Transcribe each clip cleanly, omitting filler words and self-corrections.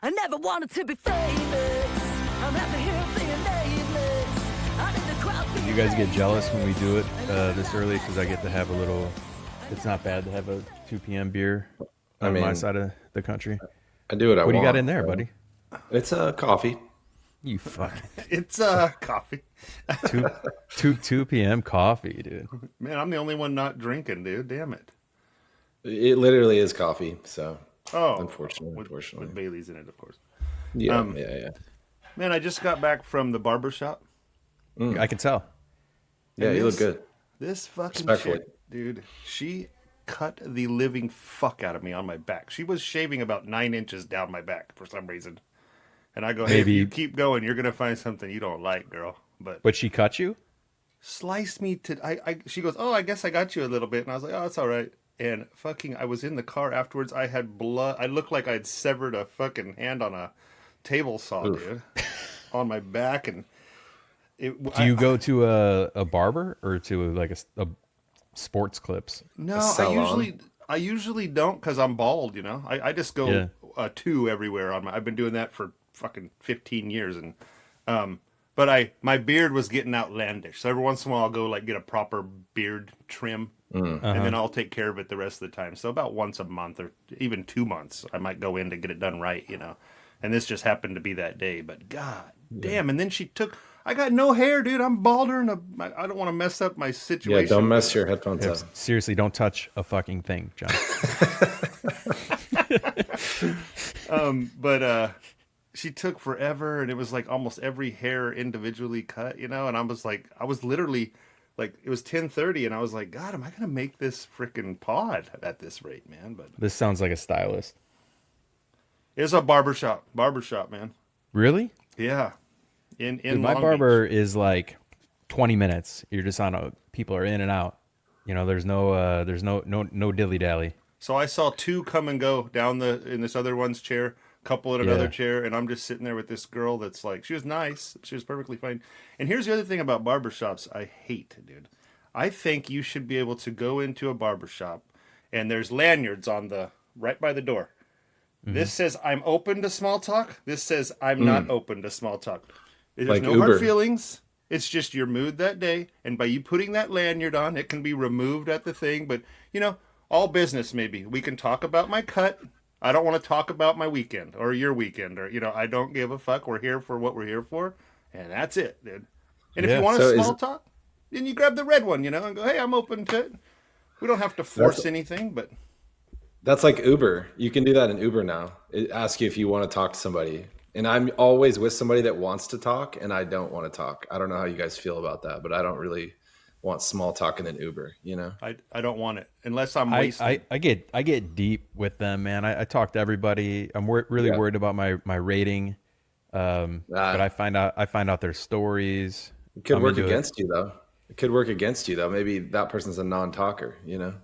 I never wanted to be famous. I'm happy here being nameless. I need the crowd being You guys get jealous when we do it famous. this early because I get to have a little. It's not bad to have a 2 p.m. beer I on my mean, side of the country. I do what I What do want. you got in there, buddy? It's coffee. You fucking It's coffee. 2 p.m. coffee, dude. Man, I'm the only one not drinking, dude. Damn it. It literally is coffee. So, Oh, unfortunately. with Bailey's in it, of course. Yeah, Um, yeah. Man, I just got back from the barbershop. I can tell. Yeah, you look good. This fucking Respectfully. chick, dude, she cut the living fuck out of me on my back. She was shaving about 9 inches down my back for some reason. And I go, hey, if Maybe- you keep going, you're going to find something you don't like, girl. But She cut you? sliced me to, she goes, oh, I guess I got you a little bit. And I was like, oh, it's all right. And fucking, I was in the car afterwards. I had blood. I looked like I'd severed a fucking hand on a table saw, dude, on my back. And Do you go to a barber or to like a sports clips? No, salon? I usually don't because I'm bald. You know, I just go two everywhere on my. I've been doing that for fucking 15 years, and but my beard was getting outlandish. So every once in a while, I'll go like get a proper beard trim, and then I'll take care of it the rest of the time. So about once a month or even 2 months, I might go in to get it done right. You know, and this just happened to be that day. But god damn! And then she took. I got no hair, dude. I'm balder, and I don't want to mess up my situation. Yeah, don't mess your headphones up. Seriously, don't touch a fucking thing, John. But she took forever, and it was like almost every hair individually cut, you know. And I was literally like, it was 10:30, and I was like, God, am I gonna make this freaking pod at this rate, man? But This sounds like a stylist. it's a barbershop, man. Really? Yeah, in Dude, my Long barber Beach. is like 20 minutes. You're just on a. People are in and out. You know, there's no dilly dally. So I saw two come and go down in this other one's chair, couple in another Yeah. chair, and I'm just sitting there with this girl that's like, she was nice, she was perfectly fine. And here's the other thing about barbershops I hate, dude. I think you should be able to go into a barbershop, and there's lanyards on right by the door. This says I'm open to small talk. This says I'm not open to small talk. There's Like no Uber. hard feelings. It's just your mood that day, and by you putting that lanyard on, it can be removed at the thing. But you know, all business maybe. We can talk about my cut. I don't want to talk about my weekend or your weekend, or you know, I don't give a fuck. We're here for what we're here for, and that's it, dude. And if Yeah. you want So a is small it- talk, then you grab the red one, you know, and go, hey, I'm open to it. We don't have to force anything, but That's like Uber. You can do that in Uber now. It asks you if you want to talk to somebody. And I'm always with somebody that wants to talk, and I don't want to talk. I don't know how you guys feel about that, but I don't really want small talk in an Uber, you know? I don't want it unless I'm wasting. I get deep with them, man. I talk to everybody. I'm really worried about my rating, but I find out their stories. It could I'm work into it. against you, though. It could work against you, though. Maybe that person's a non-talker, you know?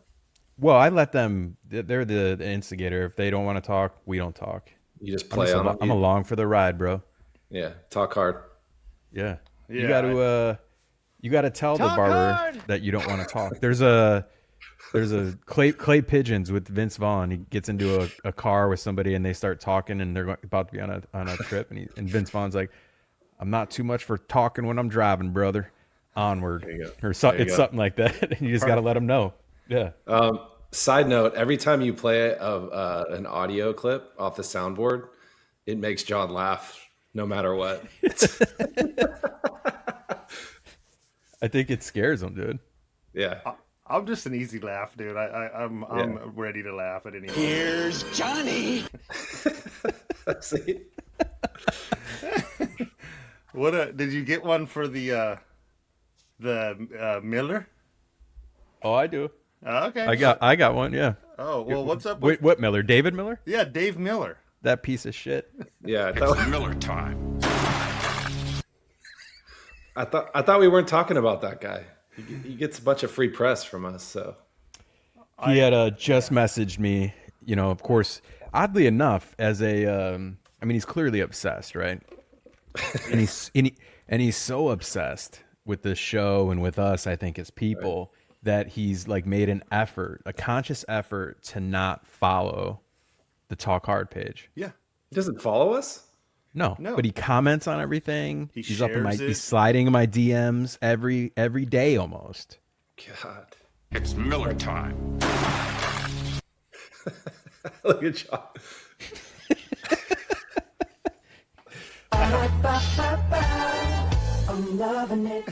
Well, I let them. They're the instigator. If they don't want to talk, we don't talk. You just play on them. I'm along for the ride, bro. Yeah, talk hard. Yeah. You Yeah, got to tell the Talk barber hard. that you don't want to talk. There's a clay pigeons with Vince Vaughn. He gets into a car with somebody and they start talking and they're about to be on a trip and Vince Vaughn's like, I'm not too much for talking when I'm driving, brother. Onward. There you go. Or There you it's go. something like that. And you just got to let them know. Yeah. Side note, every time you play an audio clip off the soundboard, it makes John laugh no matter what. I think it scares them, dude. Yeah. I'm just an easy laugh, dude. I'm ready to laugh at any moment. Here's Johnny. See? What did you get one for the Miller? Oh, I do. Okay. I got one, yeah. Oh well, what's up? Wait, what Miller? David Miller? Yeah, Dave Miller. That piece of shit. Yeah. Miller time. I thought we weren't talking about that guy. He gets a bunch of free press from us, so He had just messaged me, you know, of course, oddly enough, as I mean, he's clearly obsessed, right? And he's so obsessed with this show and with us, I think, as people, that he's like made an effort, a conscious effort to not follow the Talk Hard page. Yeah. He doesn't follow us? No, No. but he comments on everything. He He's up in my, shares it. he's sliding in my DMs every day almost. God. It's Miller time. Look at John. I'm loving it.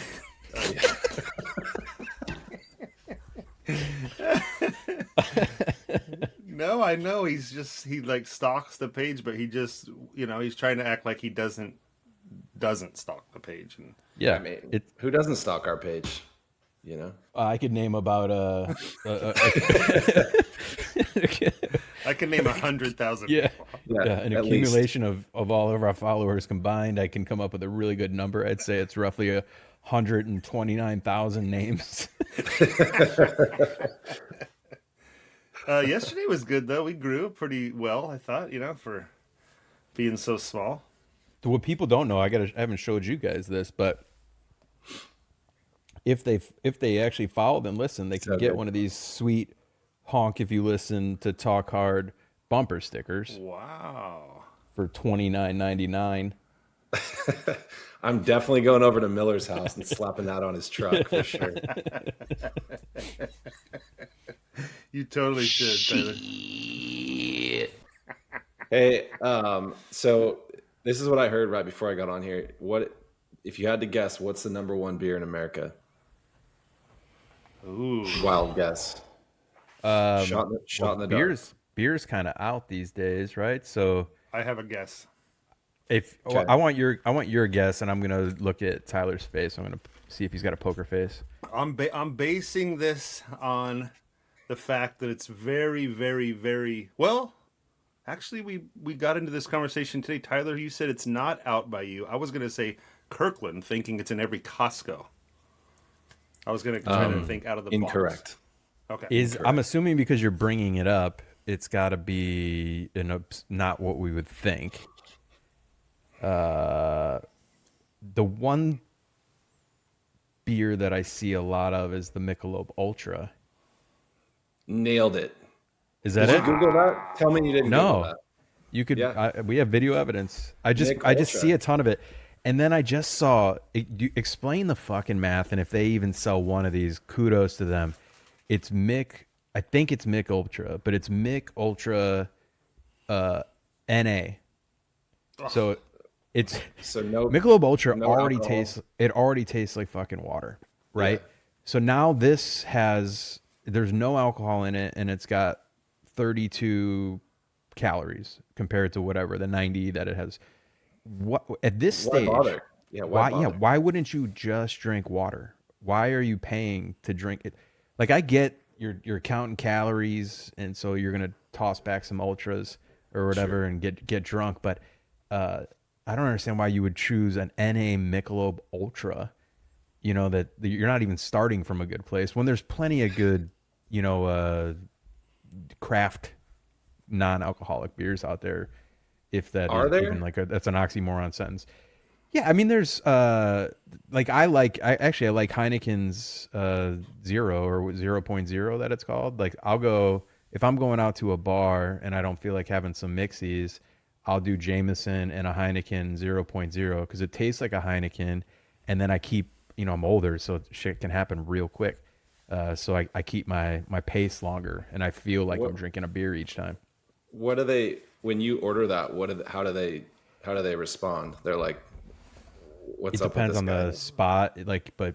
No, I know he like stalks the page, but he just he's trying to act like he doesn't stalk the page. And Yeah, I mean, who doesn't stalk our page? You know, I could name about I can name 100,000. yeah, Yeah, an at accumulation of all of our followers combined. I can come up with a really good number. I'd say it's roughly 129,000 names. Yesterday was good though. We grew pretty well, I thought. For being so small. What people don't know, I haven't showed you guys this, but if they actually followed and listened, they can So get good. one of these sweet honk if you listen to Talk Hard bumper stickers Wow. for $29.99. I'm definitely going over to Miller's house and slapping that on his truck for sure. You totally should, Tyler. Hey, so this is what I heard right before I got on here. What if you had to guess? What's the number one beer in America? Ooh. Wild guess. Shot in the dark. Beer's kind of out these days, right? So I have a guess. Okay. I want your guess, and I'm gonna look at Tyler's face. I'm gonna see if he's got a poker face. I'm basing this on the fact that it's very, very, very well. Actually, we got into this conversation today. Tyler, you said it's not out by you. I was going to say Kirkland, thinking it's in every Costco. I was going to try to think out of the Incorrect. box. Okay. I'm assuming because you're bringing it up, it's got to be not what we would think. The one beer that I see a lot of is the Michelob Ultra. Nailed it. Is that Did it? you Google that? Tell me you didn't Google No. that. You could. Yeah. We have video evidence. I just Ultra. see a ton of it, and then I just saw. Explain the fucking math, and if they even sell one of these, kudos to them. It's Mick. I think it's Mick Ultra, but it's Mick Ultra, NA. So it's So no Michelob Ultra no already alcohol. tastes. It already tastes like fucking water, right? Yeah. So now this has. There's no alcohol in it, and it's got 32 calories compared to whatever the 90 that it has. What at this Why stage? bother? Yeah, why bother? Why wouldn't you just drink water? Why are you paying to drink it? Like I get you're counting calories, and so you're gonna toss back some ultras or whatever and get drunk, but I don't understand why you would choose an NA Michelob Ultra. You know that you're not even starting from a good place when there's plenty of good, craft non-alcoholic beers out there. If that Are is there? even that's an oxymoron sentence. Yeah, I mean there's I like Heineken's 0 or 0.0 that it's called. Like I'll go if I'm going out to a bar and I don't feel like having some mixies, I'll do Jameson and a Heineken 0.0 because it tastes like a Heineken, and then I keep I'm older, so shit can happen real quick. So I keep my pace longer, and I feel like I'm drinking a beer each time. What do they when you order that? How do they respond? They're like, "What's It up?" depends with on this guy? the spot, but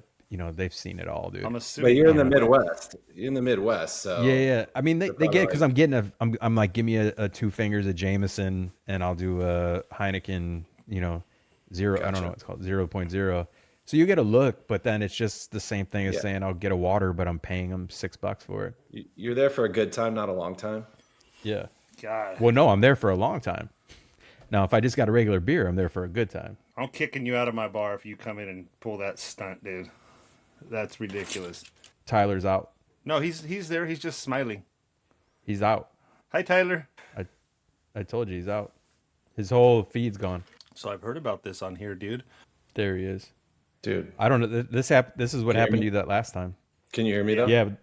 they've seen it all, dude. I'm assuming. But you're in the Midwest. You're in the Midwest, so Yeah. I mean, they probably get because like- I'm getting I'm like, give me a 2 fingers of Jameson, and I'll do a Heineken, 0. I don't know what it's called, 0.0. So you get a look, but then it's just the same thing as Yeah. saying I'll get a water, but I'm paying them $6 for it. You're there for a good time, not a long time. Yeah. God, Well, no, I'm there for a long time. Now, if I just got a regular beer, I'm there for a good time. I'm kicking you out of my bar if you come in and pull that stunt, dude. That's ridiculous. Tyler's out. No, he's there. He's just smiling. He's out. Hi, Tyler. I told you he's out. His whole feed's gone. So I've heard about this on here, dude. There he is. Dude, I don't know. This is what Can you hear happened to me? you that last time. can you hear me though? Yeah. But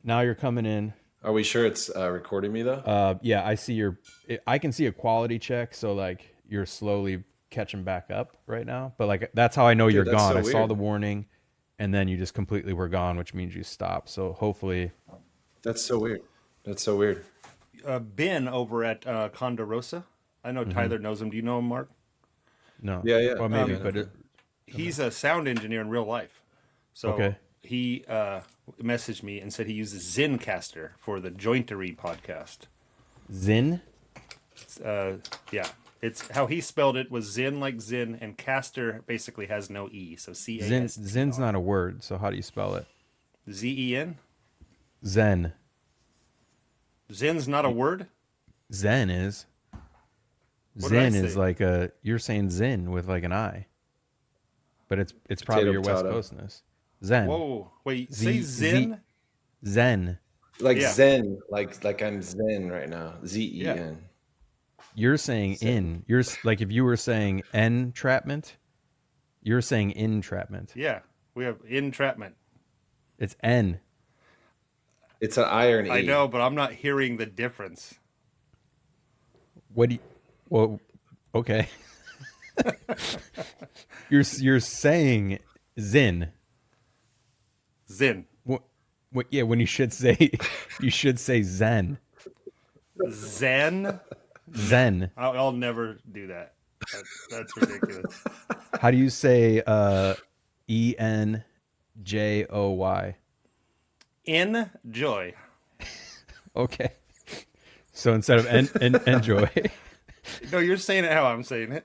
now you're coming in. Are we sure it's recording me though? Yeah, I can see a quality check, so like you're slowly catching back up right now. But like that's how I know you're that's gone. so I saw weird. the warning, and then you just completely were gone, which means you stopped. So hopefully, That's so weird. That's so weird. Ben over at Conderosa. I know Tyler knows him. Do you know him, Mark? no. Yeah, yeah. Well, maybe, Yeah, but He's a sound engineer in real life. So Okay. he messaged me and said he uses Zencaster for the Jointery podcast. Zin. Yeah. It's how he spelled it was Zen like Zen, and Caster basically has no E. So C-A-S-T-R. Zin's not a word, so how do you spell it? Z-E-N? Zen. Zen's not a word? Zen is. What did I Zen is say? like you're saying Zin with like an I. But it's probably your West potato. Coastness. Zen. Whoa. Wait, Z- say Zen? Zen. Like Yeah. Zen, like I'm Zen right now. Z-E-N. You're saying in. You're like if you were saying entrapment, you're saying entrapment. Yeah. We have entrapment. It's N. It's an I or an E. I know, but I'm not hearing the difference. What do you, well, okay. you're saying Zin. Zen. What yeah, when you should say Zen. Zen? Zen. I'll never do that. That's ridiculous. How do you say ENJOY? Enjoy. Okay. So instead of enjoy. No, you're saying it how I'm saying it.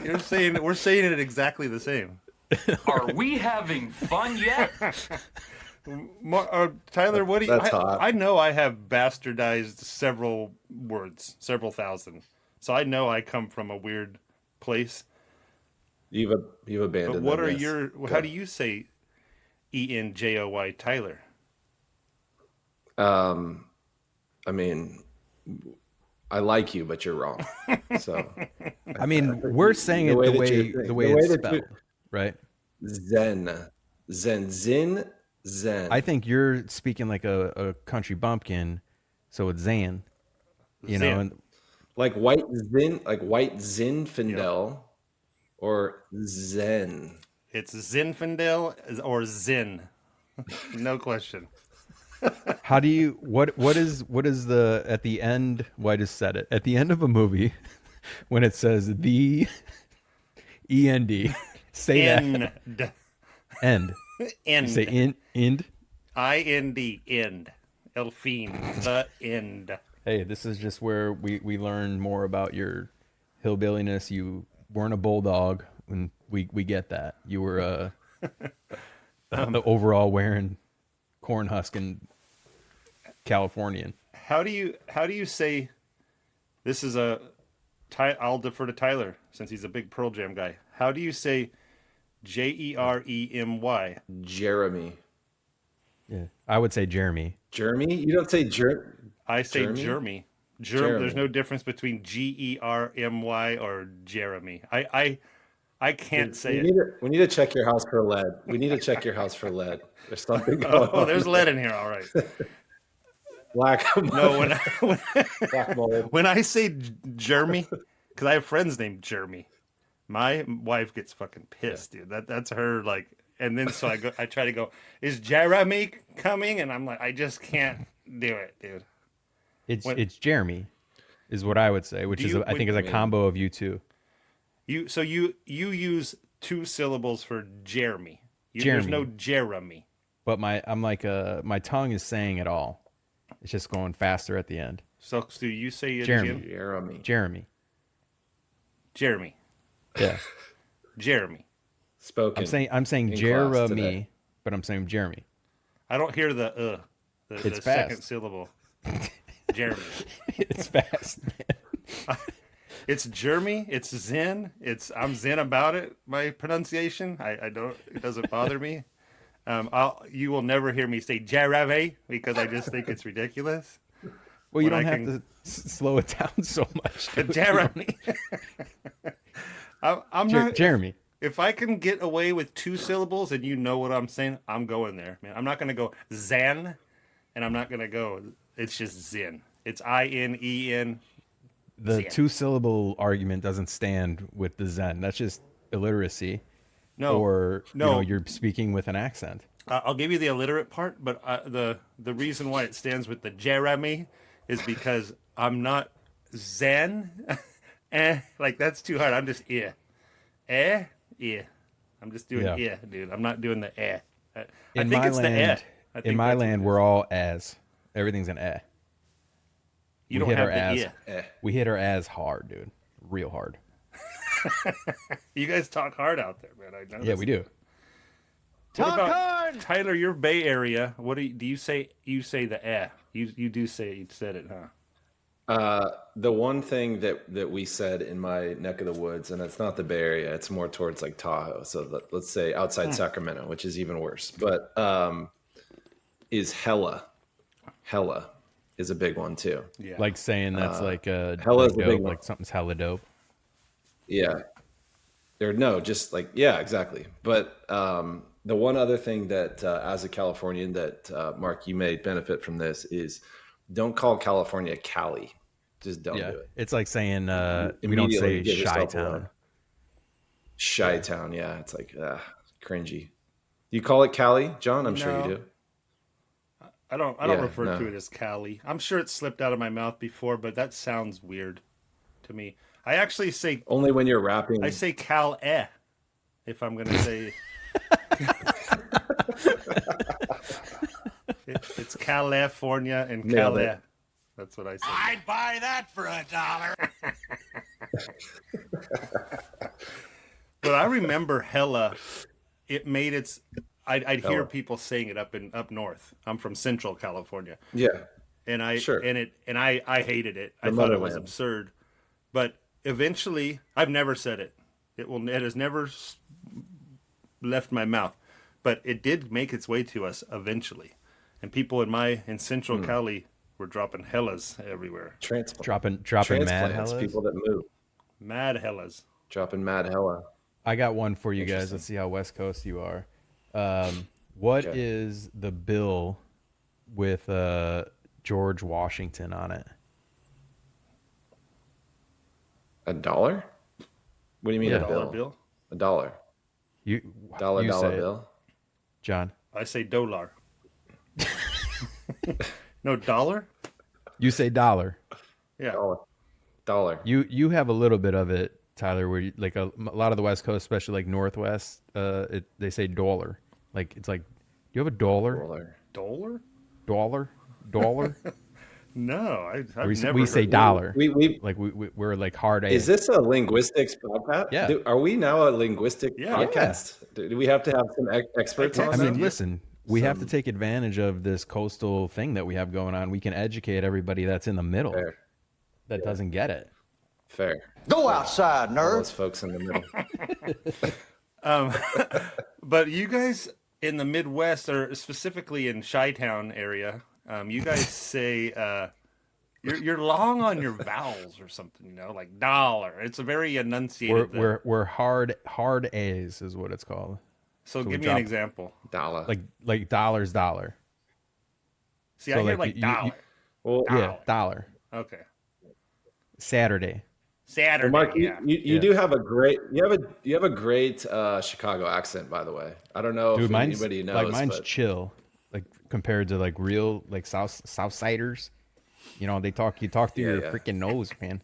You're saying we're saying it exactly the same. Are we having fun yet? Tyler, what do you? That's hot. I know I have bastardized several words, several thousand. So I know I come from a weird place. You've abandoned. But what them, are yes. your? How do you say ENJOY, Tyler? I mean, I like you, but you're wrong. So I mean, we're saying it the way it's that spelled, right? Zen, Zin, Zen. I think you're speaking like a country bumpkin, so it's Zan. You know, Zan. and like white Zinfandel or Zen. It's Zinfandel or Zin. No question. how do you what is the at the end? Well, I just said it at the end of a movie when it says the END. Say that End. end. End. You say end. I-N-D. End. El fin. The end. Hey, this is just where we learn more about your hillbilliness. You weren't a bulldog, and we get that. You were the overall wearing corn husking Californian. How do you say this is a I'll defer to Tyler since he's a big Pearl Jam guy. How do you say Jeremy? Jeremy. Yeah, I would say Jeremy. Jeremy? You don't say I say Germy? Germy. Jeremy. There's no difference between Germy or Jeremy. I can't say it. We need to check your house for lead. We need to check your house for lead. There's something going Oh, on. there's lead in here. All right. Black. No, Black mold. when I say Jeremy, because I have friends named Jeremy, my wife gets fucking pissed, dude. That's her like. And then so I try to go, is Jeremy coming? And I'm like, I just can't do it, dude. It's Jeremy, is what I would say, which Do is you- I think is a combo of you two. You use two syllables for Jeremy. There's Jeremy. no Jeremy. But my tongue is saying it all. It's just going faster at the end. So do you say it Jeremy. again? Jeremy. Jeremy. Jeremy. Yeah. Jeremy. Spoken. I'm saying in class Jeremy, today. but I'm saying Jeremy. I don't hear the It's second fast. syllable. Jeremy. It's fast. It's Jeremy. It's Zen. I'm Zen about it. My pronunciation. It doesn't bother me. You will never hear me say Jeremy because I just think it's ridiculous. Well, you When don't I have can- to slow it down so much. dude. Jeremy. I'm not. Jeremy. If I can get away with 2 syllables and you know what I'm saying, I'm going there, man. I'm not gonna go Zen, and I'm not gonna go. It's just Zen. It's I-N-E-N. The Zen. 2-syllable argument doesn't stand with the Zen. That's just illiteracy. No, Or no. you're speaking with an accent. I'll give you the illiterate part, but the reason why it stands with the Jer-e-my is because I'm not Zen. Like that's too hard. I'm just yeah. I'm just doing dude. I'm not doing the I In think my it's land, the in my land, we're all as. Everything's an eh. You We don't hit have our the ass. We hit our ass hard, dude. Real hard. You guys talk hard out there, man. I know. Yeah, we do. What about Tyler? Your Bay Area. What do you say? You say the eh. You do say you said it, huh? The one thing that we said in my neck of the woods, and it's not the Bay Area, it's more towards like Tahoe. So let's say outside Sacramento, which is even worse. But is hella. Hella is a big one too. Yeah. Like saying that's like hella is a dope, big one. like something's hella dope. Yeah. Or no, just like, yeah, exactly. But the one other thing that as a Californian that Mark, you may benefit from this is don't call California Cali. Just don't do it. It's like saying we don't Immediately say give yourself Chi-town. Chi-town, yeah. It's like cringy. Do you call it Cali, John? I'm sure you do. I don't refer to it as Cali. I'm sure it slipped out of my mouth before, but that sounds weird to me. I actually say Only when you're rapping. I say Cal-e if I'm going to say it's California and Nailed Cali. it. That's what I say. I'd buy that for $1. But I remember hella. It made its. I'd hear people saying it up north. I'm from Central California, Yeah. and I Sure. I hated it. I The thought it was motherland. absurd. But eventually, I've never said it. It has never left my mouth, but it did make its way to us eventually, and people in Central Cali were dropping hellas everywhere. Transplant. Dropping mad Transplants, hellas. people that move. Mad hellas. Dropping mad hella. I got one for you guys. Let's see how West Coast you are. What Okay. is the bill with George Washington on it? $1? What do you mean Yeah. a Dollar bill? bill. $1. You Dollar you say it, bill. John. I say dollar. No dollar. You say dollar. Yeah. Dollar. You have a little bit of it, Tyler, where you, like a lot of the West Coast, especially like Northwest, they say dollar. Like it's like, do you have a dollar? Dollar. Dollar? Dollar? No, I've we never. say heard- dollar. We Like we're like hard A. is this a linguistics podcast? Yeah. Are we now a linguistic Yeah. podcast? Do we have to have some experts on I that? mean, listen, we have to take advantage of this coastal thing that we have going on. We can educate everybody that's in the middle Fair. that doesn't get it. Fair. Go outside, All nerd. those folks in the middle. But you guys in the Midwest, or specifically in Chi-town area, you guys say you're long on your vowels or something. You know, like dollar. It's a very enunciated. We're hard A's is what it's called. so we give me drop- an example. Dollar. Like dollar's dollar. See, so I hear like like you- dollar. Well, Yeah, dollar. Okay. Saturday. Saturday. Mark, yeah. you do have a great you have a great Chicago accent, by the way. I don't know Dude, if mine's anybody knows, like mine's but chill, like compared to like real like Southsiders. You know, you talk through your yeah. freaking nose, man.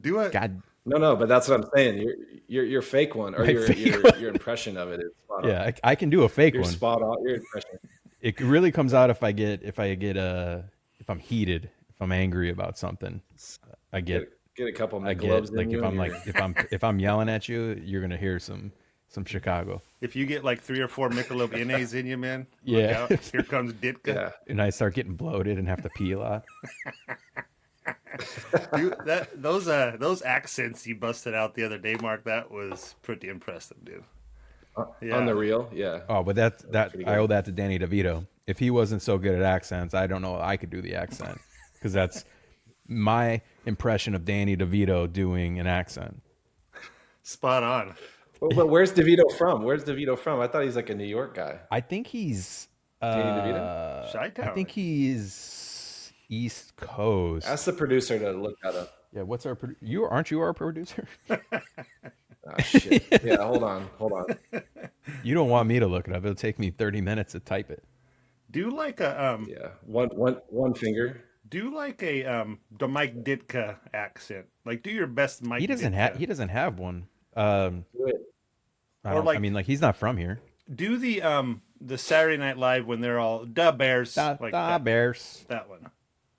Do it. God, no, but that's what I'm saying. Your fake one or My your fake your impression of it is spot on. yeah, I can do a fake You're one. spot on. Your impression. It really comes out if I'm heated, if I'm angry about something. I get Get a couple I Michelob's get like in you if I'm and like if I'm yelling at you, you're gonna hear some Chicago. If you get like 3 or 4 Michelob NAs in you, man. Look Yeah. out. Here comes Ditka. yeah. And I start getting bloated and have to pee a lot. Dude, those accents you busted out the other day, Mark, that was pretty impressive, dude. Yeah. On the real, yeah. Oh, but that pretty I good. owe that to Danny DeVito. If he wasn't so good at accents, I don't know if I could do the accent because that's my impression of Danny DeVito doing an accent. Spot on. But where's DeVito from? Where's DeVito from? I thought he's like a New York guy. I think he's. Danny DeVito? I think he's East Coast. Ask the producer to look that up. Yeah, what's our aren't you our producer? Oh, shit. Yeah, hold on. You don't want me to look it up. It'll take me 30 minutes to type it. Do like a Yeah, one finger. Do like a the Mike Ditka accent. Like do your best Mike. He doesn't have one. Do it. I mean, like he's not from here. Do the Saturday Night Live when they're all da Bears like that. Bears. That one.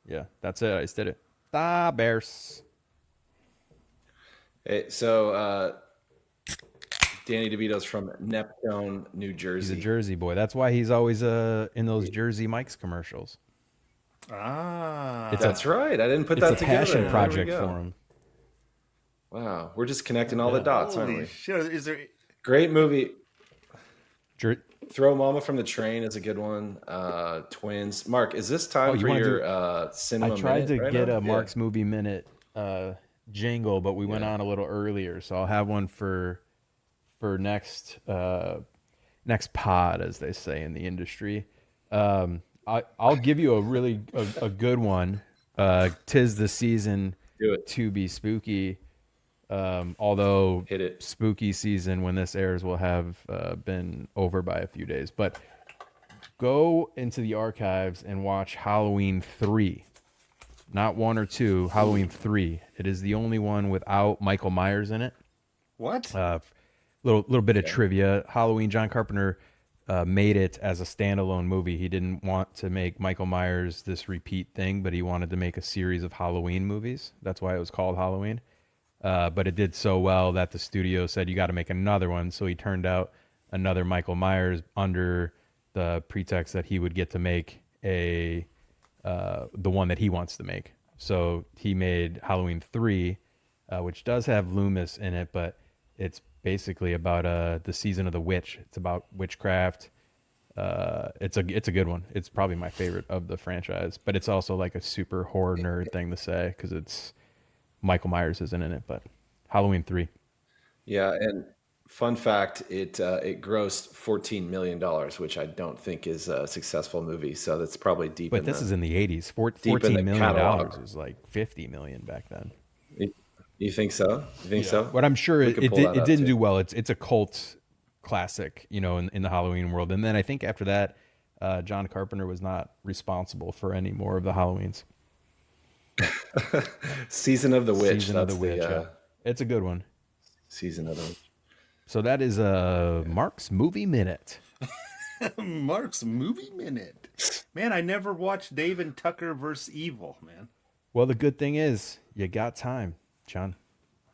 Yeah, that's it. I just did it. Da Bears. Hey, so Danny DeVito's from Neptune, New Jersey. He's a Jersey boy. That's why he's always in those Jersey Mike's commercials. Ah, That's right. I didn't put that together. It's a passion project for him. Wow, we're just connecting all the dots, aren't we? Shit. Is there Great movie. Jer- Throw Mama from the Train is a good one. Twins. Mark, is this time for your cinema? I tried to get a Mark's Yeah. Movie Minute jingle, but we went on a little earlier, so I'll have one for next pod, as they say in the industry. I'll give you a good one. 'Tis the season Do it. to be spooky. Although Hit it. spooky season when this airs will have been over by a few days, but go into the archives and watch Halloween 3, not 1 or 2. Halloween 3. It is the only one without Michael Myers in it. what? Little bit of trivia. Halloween, John Carpenter made it as a standalone movie. He didn't want to make Michael Myers this repeat thing, but he wanted to make a series of Halloween movies. That's why it was called Halloween. But it did so well that the studio said, you got to make another one. So he turned out another Michael Myers under the pretext that he would get to make the one that he wants to make. So he made Halloween 3, which does have Loomis in it, but it's basically about the season of the witch. It's about witchcraft. It's a good one. It's probably my favorite of the franchise, but it's also like a super horror nerd thing to say because it's Michael Myers isn't in it. But Halloween 3. Yeah, and fun fact, it grossed $14 million, which I don't think is a successful movie. So that's probably deep. But this is in the 80s. $14 million was like $50 million back then. You think so? You think so? But I'm sure it pull that up, didn't too. do well. It's a cult classic, in the Halloween world. And then I think after that, John Carpenter was not responsible for any more of the Halloweens. Season of the Witch. Season of That's the Witch. Yeah. It's a good one. Season of the Witch. So that is Mark's Movie Minute. Mark's Movie Minute. Man, I never watched Dave and Tucker vs. Evil, man. Well, the good thing is you got time, John.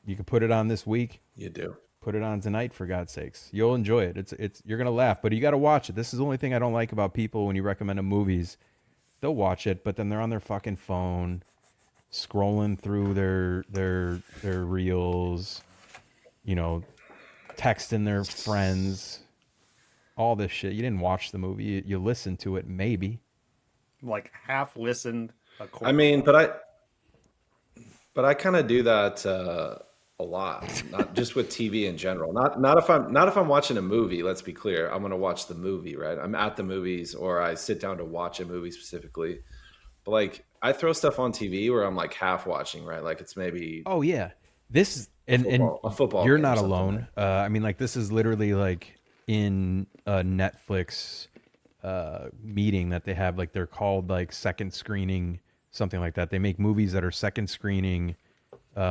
You can put it on this week. You do. Put it on tonight, for God's sakes. You'll enjoy it. It's you're gonna laugh, but you got to watch it. This is the only thing I don't like about people when you recommend them movies. They'll watch it, but then they're on their fucking phone, scrolling through their reels, texting their friends, all this shit. You didn't watch the movie. You listened to it, maybe. Like half listened. I mean, but I kind of do that a lot, not just with TV in general. Not if I'm watching a movie. Let's be clear. I'm gonna watch the movie, right? I'm at the movies, or I sit down to watch a movie specifically. But like, I throw stuff on TV where I'm like half watching, right? Like it's maybe. Oh yeah, this is a football You're game not or something, alone. I mean, like this is literally like in a Netflix meeting that they have. Like they're called like second screening, something like that. They make movies that are second screening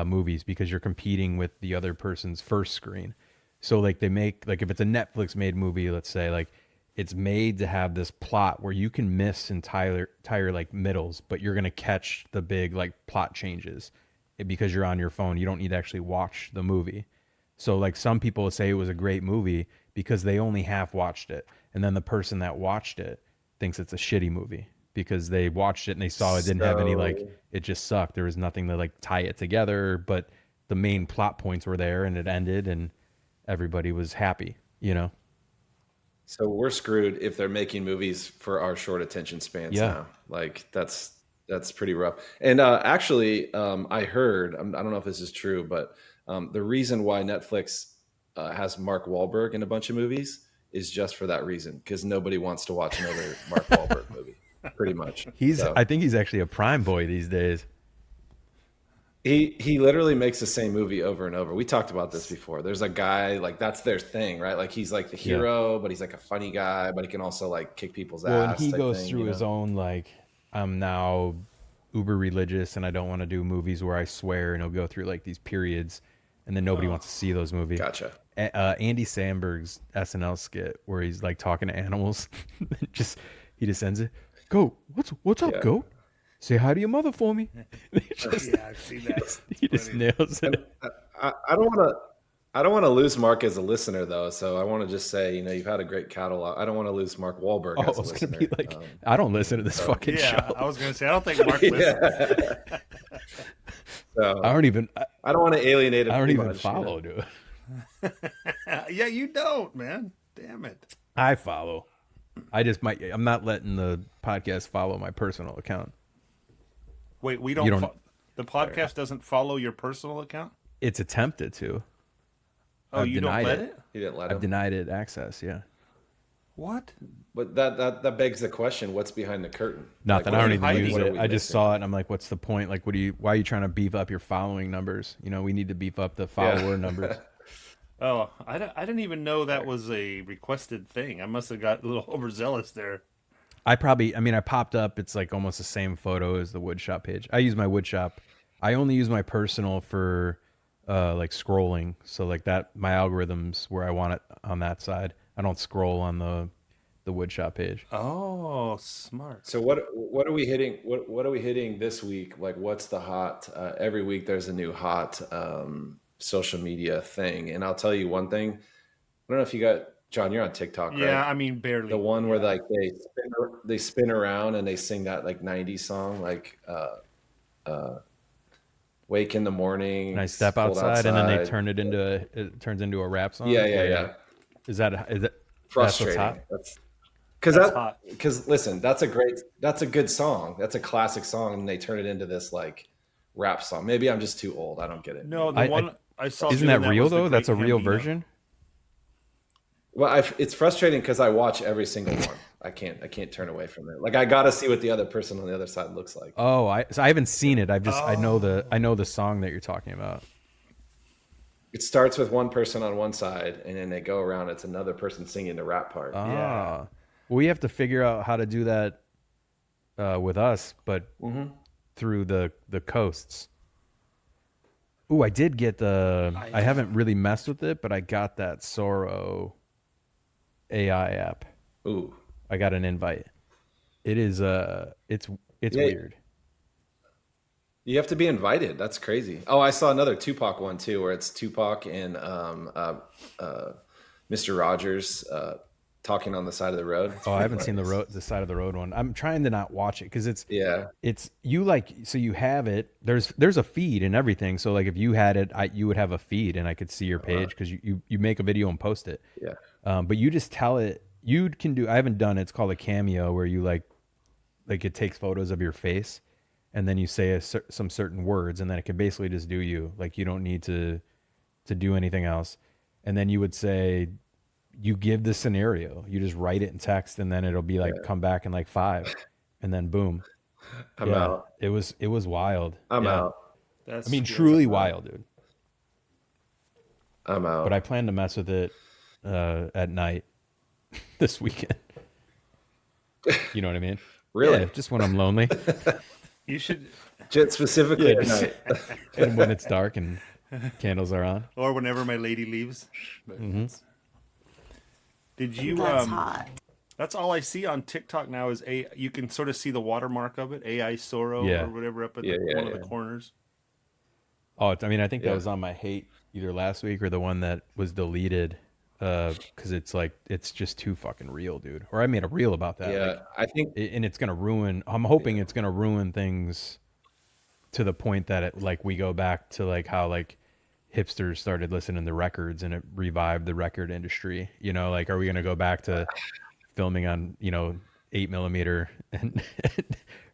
movies because you're competing with the other person's first screen. So like they make, like if it's a Netflix made movie, let's say, like it's made to have this plot where you can miss entire like middles, but you're gonna catch the big like plot changes because you're on your phone. You don't need to actually watch the movie. So like some people say it was a great movie because they only half watched it, and then the person that watched it thinks it's a shitty movie because they watched it and they saw it didn't have any, like, it just sucked. There was nothing to like tie it together, but the main plot points were there and it ended and everybody was happy, So we're screwed if they're making movies for our short attention spans now. Like that's pretty rough. And actually, I heard, I don't know if this is true, but the reason why Netflix has Mark Wahlberg in a bunch of movies is just for that reason, because nobody wants to watch another Mark Wahlberg movie, pretty much. I think he's actually a Prime boy these days. He literally makes the same movie over and over. We talked about this before. There's a guy, like, that's their thing, right? Like, he's like the hero, but he's like a funny guy, but he can also like kick people's ass. Well, and he type goes thing, through his own, like, I'm now uber religious and I don't want to do movies where I swear, and he'll go through like these periods, and then nobody wants to see those movies. Gotcha. Andy Samberg's SNL skit where he's like talking to animals, he just ends it. Goat, what's up, goat? Say hi to your mother for me. I've seen that. He just nails it. I don't want to lose Mark as a listener, though. So I want to just say, you've had a great catalog. I don't want to lose Mark Wahlberg as a listener. Be like, I don't listen to this fucking show. I was going to say, I don't think Mark listens. So, I don't want to alienate him. I don't even follow, dude. Yeah, you don't, man. Damn it. I follow. I'm not letting the podcast follow my personal account. Wait, the podcast doesn't follow your personal account? It's attempted to. Oh, you don't let it? You didn't let him? I've denied it access, yeah. What? But that begs the question, what's behind the curtain? Nothing. Like, I don't even use it. I just missing? saw it and I'm like, what's the point? Like, why are you trying to beef up your following numbers? We need to beef up the follower numbers. Oh, I didn't even know that was a requested thing. I must have got a little overzealous there. I popped up. It's like almost the same photo as the woodshop page. I use my woodshop. I only use my personal for like scrolling. So like that, my algorithm's where I want it on that side. I don't scroll on the woodshop page. Oh, smart. So what are we hitting? What are we hitting this week? Like, what's the hot? Every week there's a new hot social media thing, and I'll tell you one thing. I don't know if you got John. You're on TikTok, right? Yeah, I mean barely. The one where like they spin around and they sing that like '90s song, like "Wake in the Morning." And I step outside, and then they it turns into a rap song. Yeah. Is that frustrating? Because listen, that's a good song. That's a classic song, and they turn it into this like rap song. Maybe I'm just too old. I don't get it. No, the one I saw. Isn't that real though? That's a real version. Well, it's frustrating because I watch every single one. I can't turn away from it. Like, I got to see what the other person on the other side looks like. Oh, so I haven't seen it. I know the song that you're talking about. It starts with one person on one side, and then they go around. It's another person singing the rap part. Yeah. Well, we have to figure out how to do that with us, but through the coasts. Ooh, I did get I haven't really messed with it, but I got that Sorrow AI app. Ooh, I got an invite. It is it's weird. You have to be invited. That's crazy. Oh, I saw another Tupac one too, where it's Tupac and Mr. Rogers talking on the side of the road. Oh, I haven't seen the side of the road one. I'm trying to not watch it because it's you like, so you have it. There's a feed and everything. So like if you had it, you would have a feed and I could see your page because you make a video and post it. Yeah. But you just tell it. You can do. I haven't done it. It's called a cameo where you like it takes photos of your face. And then you say some certain words, and then it can basically just do you. Like you don't need to do anything else. And then you would say, you give the scenario. You just write it in text, and then it'll be like, come back in like 5, and then boom. I'm out. It was wild. I'm out. Truly wild, dude. I'm out. But I plan to mess with it at night this weekend. You know what I mean? Really? Yeah, just when I'm lonely. You should specifically at night. And when it's dark and candles are on. Or whenever my lady leaves. Did you That's hot. That's all I see on TikTok now is you can sort of see the watermark of it, AI Sorrow or whatever up at one of the corners. Oh, I think that was on my hate either last week or the one that was deleted because it's just too fucking real, dude. Or I made a reel about that. Yeah, I think, and it's gonna ruin. I'm hoping it's gonna ruin things to the point that we go back to like how like hipsters started listening to records and it revived the record industry. Like are we gonna go back to filming on 8mm and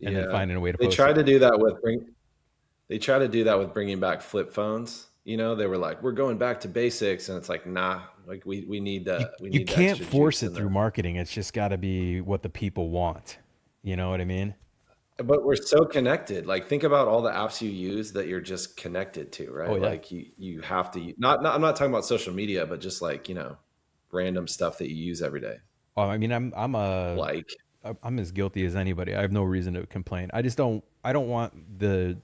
then finding a way to? They try to do that with bringing back flip phones. You know, they were like, we're going back to basics, and it's like, nah, like we need the You can't extra force juice it in through there. marketing. It's just got to be what the people want. You know what I mean? But we're so connected. Like, think about all the apps you use that you're just connected to, Oh right? yeah. Like you have to not I'm not talking about social media, but just like, you know, random stuff that you use every day. Oh, I mean, Like, I'm as guilty as anybody. I have no reason to complain. I don't want the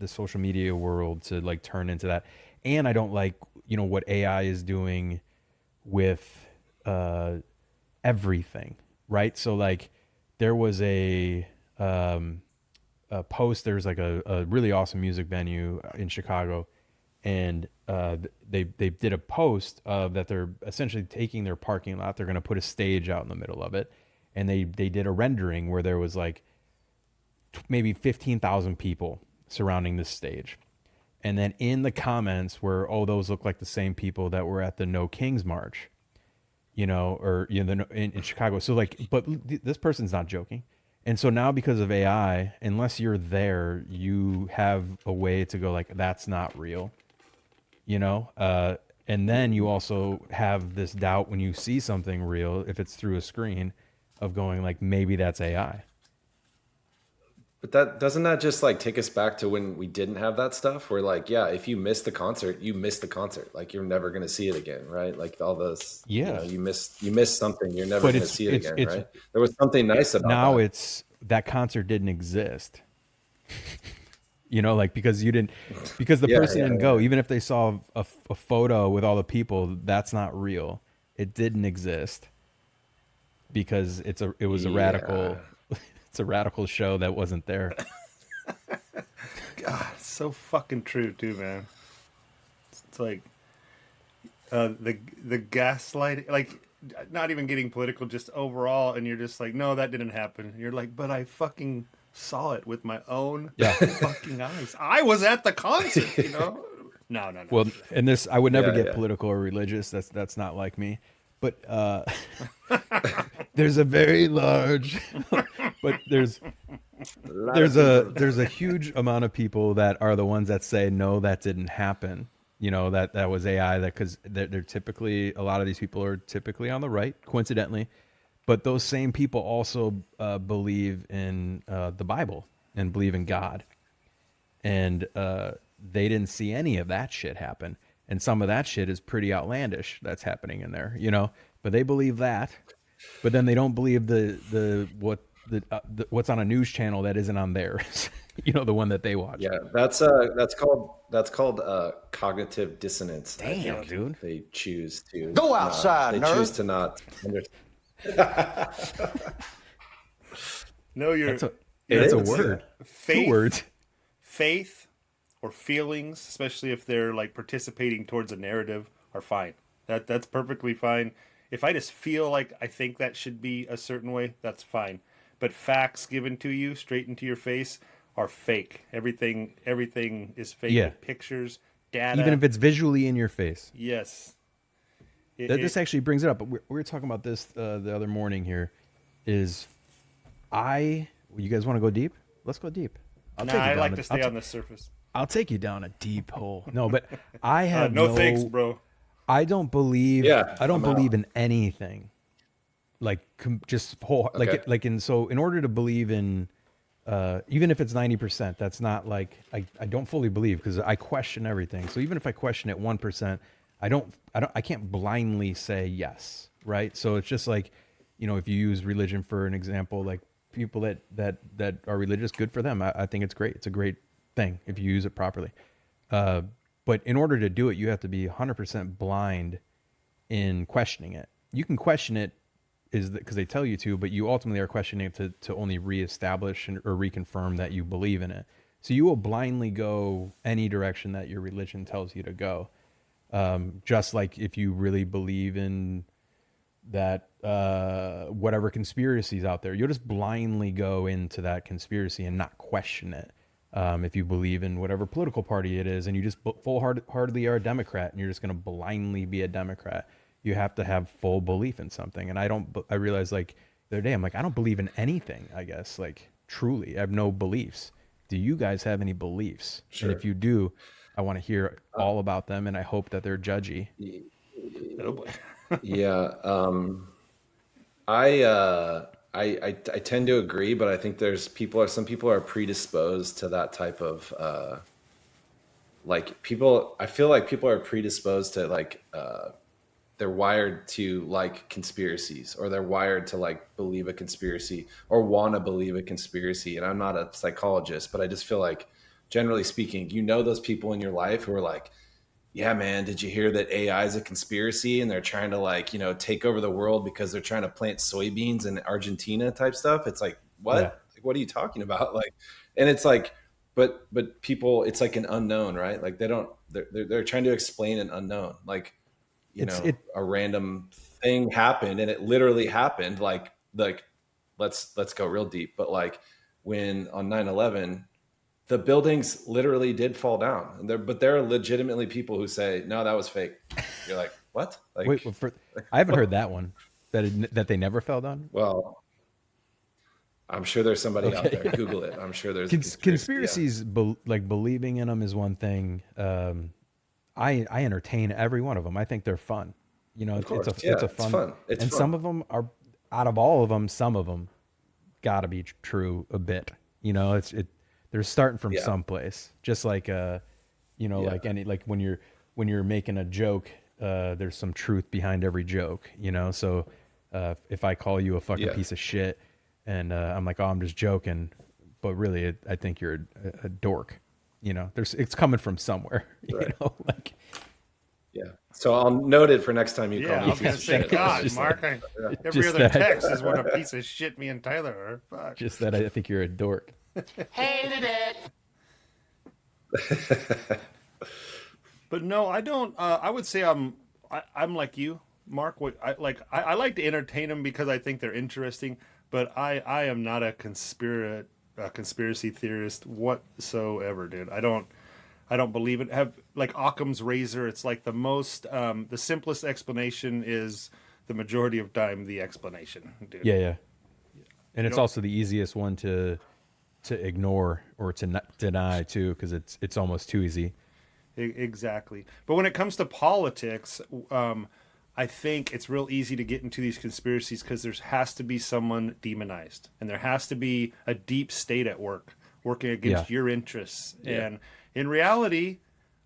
social media world to like turn into that. And I don't like, you know, what AI is doing with everything, right? So like there was a post, there's like a really awesome music venue in Chicago, and they did a post of that they're essentially taking their parking lot, they're going to put a stage out in the middle of it, and they did a rendering where there was like maybe 15,000 people surrounding this stage. And then in the comments were, oh, those look like the same people that were at the No Kings March, you know, or you know, in Chicago. So like, but this person's not joking. And so now because of AI, unless you're there, you have a way to go like, that's not real, you know? And then you also have this doubt when you see something real, if it's through a screen, of going like, maybe that's AI. but that doesn't that just like take us back to when we didn't have that stuff? Where like, yeah, if you miss the concert, you miss the concert. Like you're never going to see it again, right? Like all those, you Yeah. know, you missed something. You're never But going to see it it's again, right? There was something nice about now that. it's that concert didn't exist. You know, like because the Yeah, person yeah, didn't yeah. go, even if they saw a photo with all the people, that's not real. It didn't exist because it was a radical, it's a radical show that wasn't there. God, it's so fucking true too, man. It's like the gaslighting, like not even getting political, just overall, and you're just like, no, that didn't happen. And you're like, but I fucking saw it with my own fucking eyes. I was at the concert, you know. No. Well, and this, I would never Yeah, get yeah. political or religious. That's not like me. But there's a very large, but there's a huge amount of people that are the ones that say no, that didn't happen. You know, that was AI. That because they're typically, a lot of these people are typically on the right, coincidentally, but those same people also believe in the Bible and believe in God, and they didn't see any of that shit happen. And some of that shit is pretty outlandish that's happening in there, you know. But they believe that, but then they don't believe the what's on a news channel that isn't on theirs. You know, the one that they watch. Yeah, that's called cognitive dissonance. I Damn, think dude. they choose to Go outside, they choose nerd. to not understand. No, That's a It is, word. faith, 2 words. faith or feelings, especially if they're like participating towards a narrative, are fine. That's perfectly fine. If I just feel like I think that should be a certain way, that's fine. But facts given to you straight into your face are fake. Everything is fake. Yeah. With pictures, data. Even if it's visually in your face. Yes. This actually brings it up. But we were talking about this the other morning here. You guys want to go deep? Let's go deep. I like to stay on the surface. I'll take you down a deep hole. No, but I have No thanks, bro. I don't believe. Yeah, I don't I'm believe out. in anything. Like just whole Okay. so in order to believe in, even if it's 90%, that's not like I don't fully believe because I question everything. So even if I question it 1%, I can't blindly say yes, right? So it's just like, you know, if you use religion for an example, like people that are religious, good for them. I think it's great. It's a great thing if you use it properly. But in order to do it, you have to be 100% blind in questioning it. You can question it because they tell you to, but you ultimately are questioning it to only reestablish or reconfirm that you believe in it. So you will blindly go any direction that your religion tells you to go. Just like if you really believe in that whatever conspiracies out there, you'll just blindly go into that conspiracy and not question it. If you believe in whatever political party it is, and you just full-heartedly are a Democrat, and you're just going to blindly be a Democrat, you have to have full belief in something. And I realized like the other day, I'm like, I don't believe in anything, I guess, like truly. I have no beliefs. Do you guys have any beliefs? Sure. And if you do, I want to hear all about them, and I hope that they're judgy. Oh boy. Yeah. I tend to agree, but I think some people are predisposed to that type of like people. I feel like people are predisposed to like they're wired to like conspiracies, or they're wired to like believe a conspiracy or want to believe a conspiracy. And I'm not a psychologist, but I just feel like, generally speaking, those people in your life who are like, yeah, man, did you hear that AI is a conspiracy and they're trying to like, take over the world because they're trying to plant soybeans in Argentina type stuff? It's like, what? Yeah. Like, what are you talking about? Like, and it's like, but people, it's like an unknown, right? Like they're trying to explain an unknown. Like, a random thing happened and it literally happened. Like, let's go real deep. But like when on 9/11, the buildings literally did fall down. But there are legitimately people who say, no, that was fake. You're like, what? Like, Wait, I haven't heard that one, that they never fell down. well, I'm sure there's somebody out there. Yeah. Google it. I'm sure there's a Conspiracies, like believing in them is one thing. I entertain every one of them. I think they're fun. It's a fun. It's and fun. some of them are, out of all of them, some of them got to be true a bit. They're starting from someplace. Just like like when you're making a joke, there's some truth behind every joke. So if I call you a fucking piece of shit, and I'm like, oh, I'm just joking, but really, I think you're a dork. It's coming from somewhere. Right. Like. Yeah. So I'll note it for next time you call Yeah, me. I was gonna say, God, Mark, every other text is what a piece of shit me and Tyler are. Fuck. Just that I think you're a dork. Hated it. But no, I don't. I would say I'm like you, Mark. I like to entertain them because I think they're interesting. But I am not a conspiracy theorist whatsoever, dude. I don't believe it. Have like Occam's razor. It's like the simplest explanation is the majority of time the explanation, dude. Yeah. And it's also the easiest one to ignore or to not deny too, because it's almost too easy. Exactly. But when it comes to politics, I think it's real easy to get into these conspiracies because there has to be someone demonized, and there has to be a deep state at work working against your interests. Yeah. And in reality,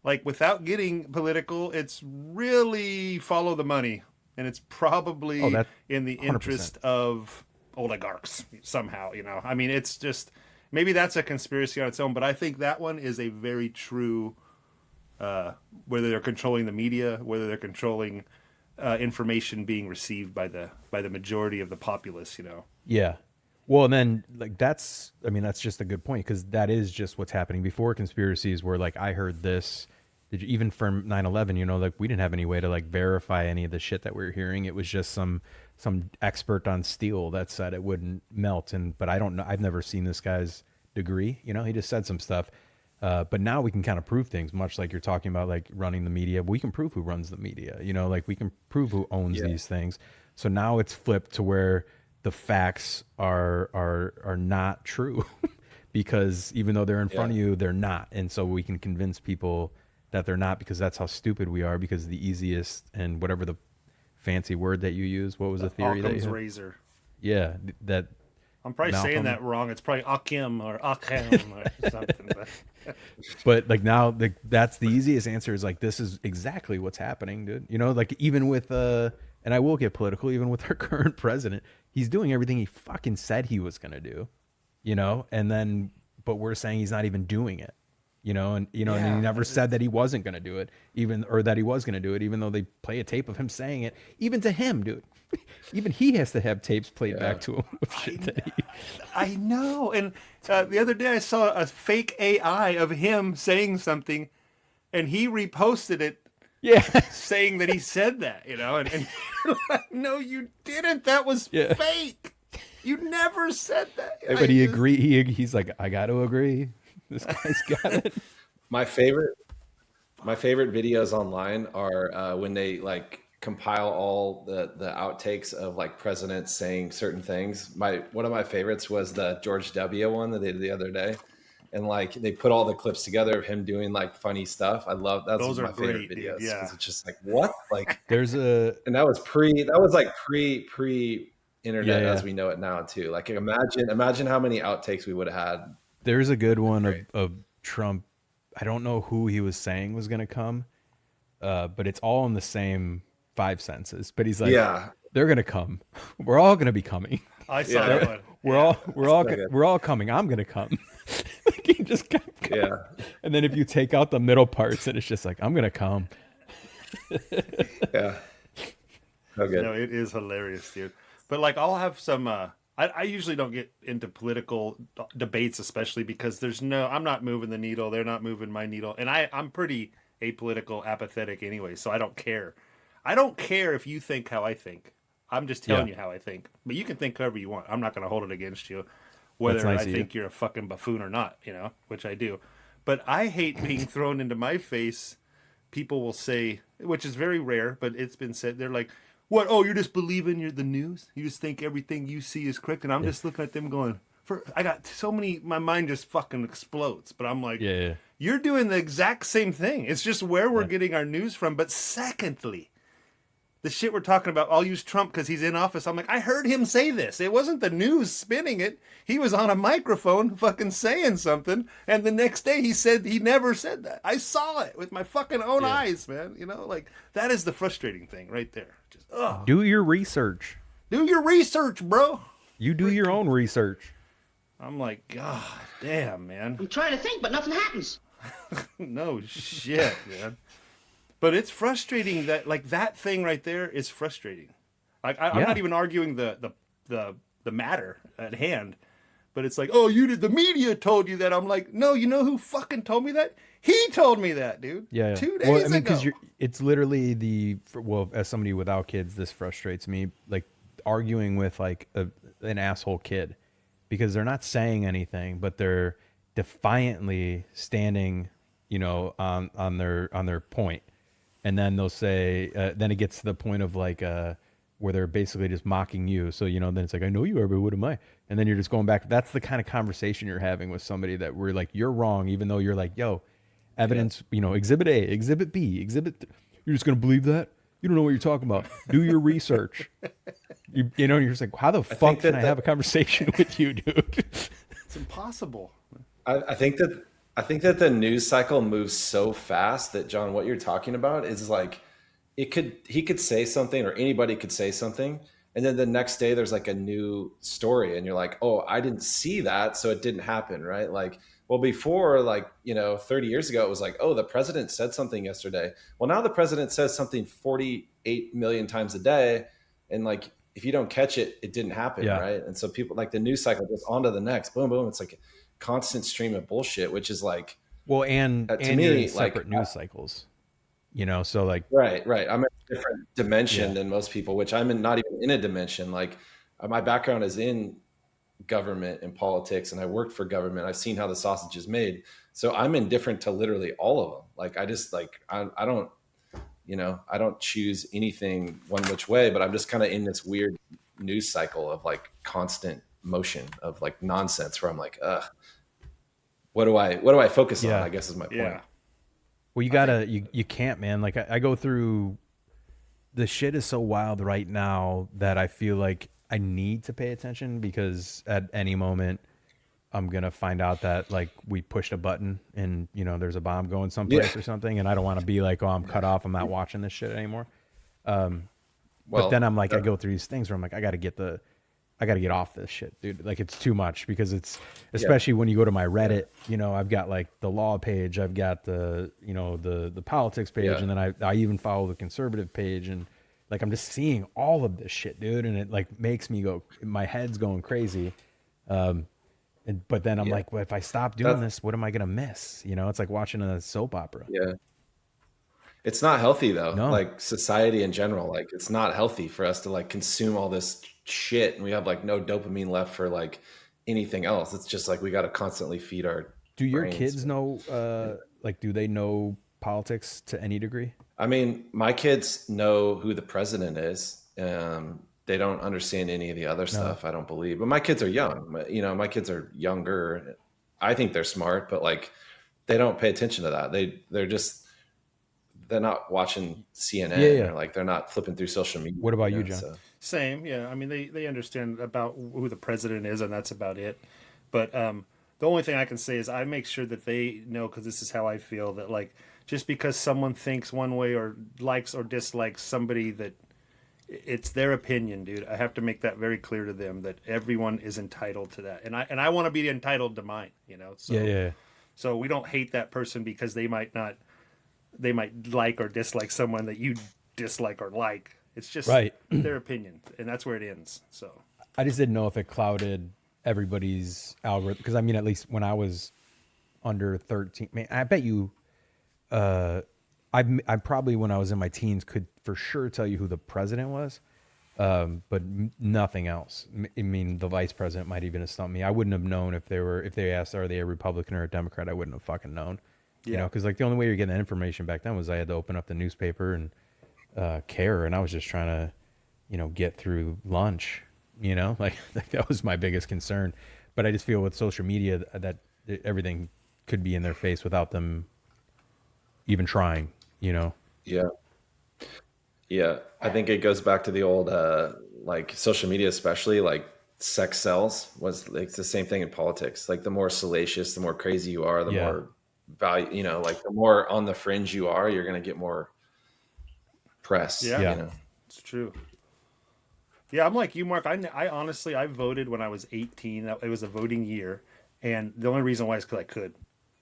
like without getting political, it's really follow the money, and it's probably in the 100%. Interest of oligarchs somehow. I mean, it's just maybe that's a conspiracy on its own, but I think that one is a very true. Whether they're controlling the media, whether they're controlling information being received by the majority of the populace, Yeah. Well, and then like that's just a good point, because that is just what's happening. Before, conspiracies were like, I heard this. Even from 9/11, like we didn't have any way to like verify any of the shit that we were hearing. It was just some expert on steel that said it wouldn't melt. But I don't know. I've never seen this guy's degree. He just said some stuff. But now we can kind of prove things, much like you're talking about, like running the media. We can prove who runs the media, like we can prove who owns these things. So now it's flipped to where the facts are not true because even though they're in front of you, they're not. And so we can convince people that they're not, because that's how stupid we are, because the easiest, and whatever the fancy word that you use, what was the theory Occam's that you had? razor. Yeah, that I'm probably Malcolm. Saying that wrong. It's probably Occam or Occam or something. But like now, that's the easiest answer, is like, this is exactly what's happening, dude. Like even with and I will get political, even with our current president, he's doing everything he fucking said he was gonna do, and then but we're saying he's not even doing it, and and he never said that he wasn't gonna do it, or that he was gonna do it, even though they play a tape of him saying it, even to him, dude. Even he has to have tapes played back to him of shit that I know. And the other day I saw a fake AI of him saying something, and he reposted it. Yeah, saying that he said that, and you're like, no, you didn't. That was fake. You never said that. But he agreed. He's like, I got to agree. This guy's got it. My favorite videos online are when they like compile all the outtakes of like presidents saying certain things. One of my favorites was the George W. one that they did the other day. and like they put all the clips together of him doing like funny stuff. I love that's Those are my favorite great, dude. videos Yeah. because it's just like what like There's a and that was pre internet Yeah, as yeah. we know it now too. Like imagine how many outtakes we would have had. there's a good one Great. of Trump. I don't know who he was saying was gonna come, but it's all in the same 5 sentences. But he's like, Yeah. they're gonna come. We're all gonna be coming. I saw Yeah. that one. We're all coming. I'm gonna come. He just kept coming. Yeah. And then if you take out the middle parts, and it's just like, I'm gonna come. Yeah. So good. No, it is hilarious, dude. But like, I'll have some. I usually don't get into political debates, especially because I'm not moving the needle. They're not moving my needle, and I'm pretty apolitical, apathetic anyway. So I don't care. I don't care if you think how I think. I'm just telling you how I think. But you can think however you want. I'm not going to hold it against you, whether nice I of you. think you're a fucking buffoon or not. Which I do. But I hate being thrown into my face. People will say, which is very rare, but it's been said. They're like, "What? Oh, you're just believing the news? You just think everything you see is correct?" And I'm just looking at them going, I got so many. My mind just fucking explodes. But I'm like, Yeah. you're doing the exact same thing. It's just where we're getting our news from. But secondly, the shit we're talking about, I'll use Trump because he's in office. I'm like, I heard him say this. It wasn't the news spinning it. He was on a microphone fucking saying something. And the next day he said he never said that. I saw it with my fucking own eyes, man. Like that is the frustrating thing right there. Just, Do your research. do your research, bro. You do your own research. I'm like, God damn, man. I'm trying to think, but nothing happens. No shit, man. But it's frustrating that like that thing right there is frustrating. Like I'm not even arguing the matter at hand, but it's like, oh, the media told you that. I'm like, no, you know who fucking told me that? He told me that, dude. Yeah. 2 days Well, I mean, ago. because it's literally as somebody without kids, this frustrates me. Like arguing with like an asshole kid because they're not saying anything, but they're defiantly standing, on their point. And then they'll say, then it gets to the point of like, where they're basically just mocking you. So, then it's like, I know you are, but what am I? And then you're just going back. That's the kind of conversation you're having with somebody that we're like, you're wrong, even though you're like, yo, evidence, exhibit A, exhibit B, you're just going to believe that? You don't know what you're talking about. Do your research. You're just like, how the fuck can I have a conversation with you, dude? It's impossible. I think that the news cycle moves so fast that, John, what you're talking about is like he could say something or anybody could say something, and then the next day there's like a new story and you're like, oh, I didn't see that, so it didn't happen, right? Like, well, before, like, 30 years ago, it was like, oh, the president said something yesterday. Well, now the president says something 48 million times a day, and like if you don't catch it, it didn't happen, right? And so people, like, the news cycle goes on to the next, boom, boom. It's like a constant stream of bullshit, which is like, well, and to and me, you're in like, separate news cycles, so like, right. I'm in a different dimension than most people, which I'm not even in a dimension. Like, my background is in government and politics, and I worked for government. I've seen how the sausage is made, so I'm indifferent to literally all of them. Like, I just like I don't I don't choose anything one which way, but I'm just kind of in this weird news cycle of like constant motion of like nonsense where I'm like, what do I focus on? I guess is my point. Yeah. well, you can't, man. Like I go through, the shit is so wild right now that I feel like I need to pay attention because at any moment I'm going to find out that like we pushed a button and, there's a bomb going someplace or something. And I don't want to be like, oh, I'm cut off. I'm not watching this shit anymore. But then I'm like, I go through these things where I'm like, I got to get off this shit, dude. Like, it's too much because it's, especially when you go to my Reddit, I've got like the law page, I've got the, the politics page. And then I even follow the conservative page, and like, I'm just seeing all of this shit, dude. And it like makes me go, my head's going crazy. But then I'm like, well, if I stop doing this, what am I going to miss? It's like watching a soap opera. Yeah. It's not healthy though. No. Like, society in general, like, it's not healthy for us to like consume all this shit, and we have like no dopamine left for like anything else. It's just like we got to constantly feed our Do your brains. kids know, like, do they know politics to any degree? I mean, my kids know who the president is. They don't understand any of the other stuff, I don't believe. But my kids are young. My kids are younger. I think they're smart, but like they don't pay attention to that. They're not watching CNN or like they're not flipping through social media. What about you, John? So. Same, yeah. I mean, they understand about who the president is, and that's about it. But the only thing I can say is I make sure that they know, because this is how I feel, that like just because someone thinks one way or likes or dislikes somebody, that it's their opinion, dude. I have to make that very clear to them that everyone is entitled to that, and I want to be entitled to mine. You know, so so we don't hate that person because they might like or dislike someone that you dislike or like. It's just their opinion, and that's where it ends. So I just didn't know if it clouded everybody's algorithm, because I mean, at least when I was under 13, man, I bet you, I probably when I was in my teens could for sure tell you who the president was, but nothing else. I mean, the vice president might even have stumped me. I wouldn't have known if they asked, are they a Republican or a Democrat? I wouldn't have fucking known. You know, because like the only way you're getting that information back then was I had to open up the newspaper and care, and I was just trying to, you know, get through lunch. You know, like that was my biggest concern. But I just feel with social media that everything could be in their face without them even trying. You know. Yeah, I think it goes back to the old like social media, especially like sex sells. Was like the same thing in politics. Like the more salacious, the more crazy you are, the more value. You know, like the more on the fringe you are, you're gonna get more press. Yeah, you know? It's true. Yeah, I'm like you, Mark. I honestly, I voted when I was 18. It was a voting year, and the only reason why is because I could,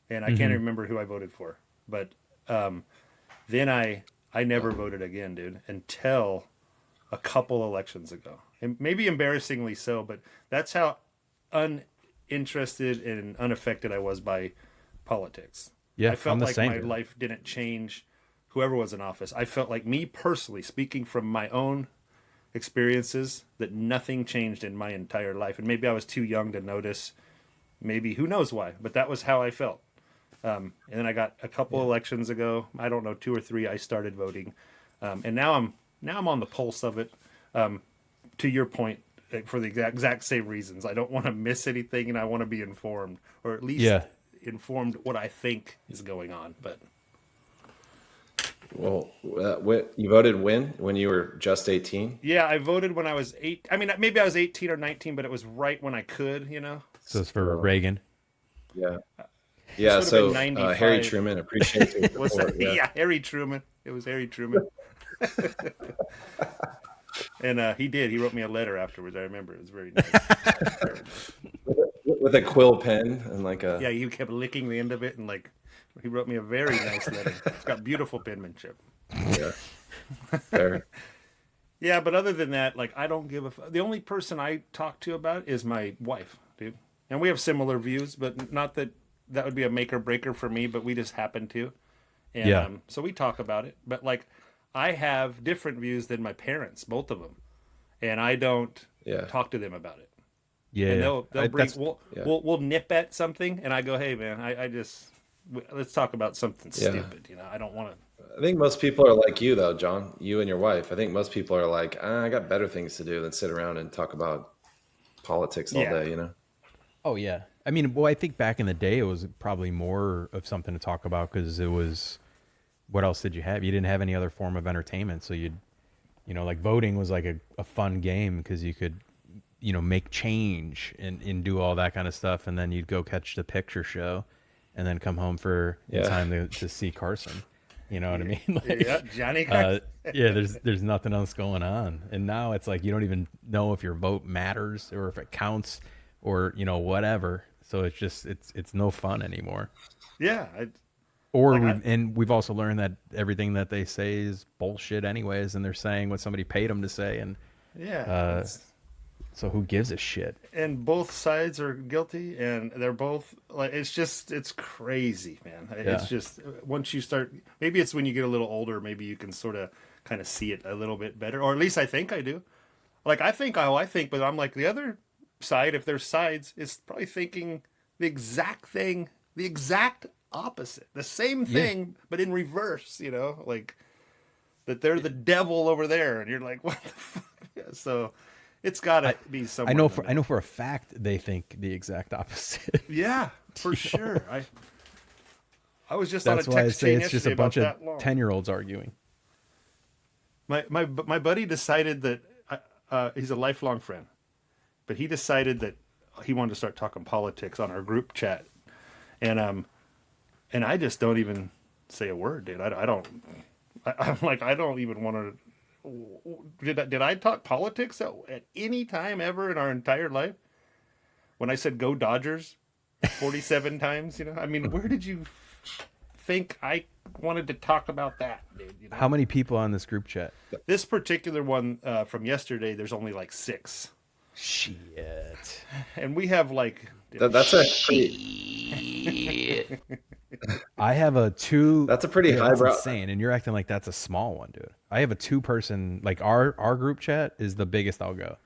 and I can't remember who I voted for. But then I never voted again, dude, until a couple elections ago, and maybe embarrassingly so. But that's how uninterested and unaffected I was by politics. Yeah, I felt like my dude. life didn't change. Whoever was in office, I felt like, me personally, speaking from my own experiences, that nothing changed in my entire life. And maybe I was too young to notice, maybe, who knows why, but that was how I felt. And then I got a couple elections ago, I don't know, 2 or 3, I started voting. And now I'm on the pulse of it. To your point, for the exact same reasons. I don't want to miss anything, and I want to be informed, or at least informed what I think is going on. But well, you voted when you were just 18? yeah, I voted when I was 8. I mean, maybe I was 18 or 19, but it was right when I could, you know. So it's for Reagan. Yeah. This So would've been 95. Harry Truman, appreciate your Was support. that, yeah, Harry Truman. It was Harry Truman. And he did. He wrote me a letter afterwards. I remember. It was very nice. Very nice. With a quill pen and like a Yeah, he kept licking the end of it, and like he wrote me a very nice letter. It's got beautiful penmanship. yeah. Fair. Yeah, but other than that, like, I don't give a the only person I talk to about it is my wife, dude. And we have similar views, but not that would be a make or breaker for me, but we just happen to. And so we talk about it. But like, I have different views than my parents, both of them. And I don't talk to them about it. Yeah. And they'll bring we'll nip at something, and I go, "Hey man, I just let's talk about something stupid, you know. I don't want to." I think most people are like you though, John, you and your wife. I think most people are like, I got better things to do than sit around and talk about politics all day, you know? Oh yeah. I mean, well, I think back in the day, it was probably more of something to talk about because it was, what else did you have? You didn't have any other form of entertainment. So you'd, you know, like voting was like a fun game because you could, you know, make change and do all that kind of stuff. And then you'd go catch the picture show and then come home for time to see Carson. You know what I mean? Like, Yeah, Johnny. there's nothing else going on. And now it's like you don't even know if your vote matters or if it counts or, you know, whatever. So it's just it's no fun anymore. Yeah. We've also learned that everything that they say is bullshit anyways, and they're saying what somebody paid them to say, and so who gives a shit? And both sides are guilty, and they're both like, it's crazy, man. It's just, once you start, maybe it's when you get a little older, maybe you can sort of kind of see it a little bit better, or at least I think I do. Like, I think how I think, but I'm like, the other side, if there's sides, is probably thinking the exact thing, the exact opposite, the same thing, but in reverse, you know, like that they're the devil over there, and you're like, what the fuck? So It's got to be somewhere. I know for a fact they think the exact opposite. Yeah, for sure. I was just That's on a why I text say chain it's just yesterday a bunch about of that long. 10-year-olds arguing. My buddy decided that he's a lifelong friend, but he decided that he wanted to start talking politics on our group chat, and I just don't even say a word, dude. I'm like, I don't even want to. Did I talk politics at any time ever in our entire life? When I said "Go Dodgers" 47 times, I mean, where did you think I wanted to talk about that, dude? How many people on this group chat? This particular one from yesterday, there's only like 6. Shit. And we have like That's a I have a 2. That's a pretty That's highbrow. insane, and you're acting like that's a small one, dude. I have a 2-person, like our group chat is the biggest I'll go.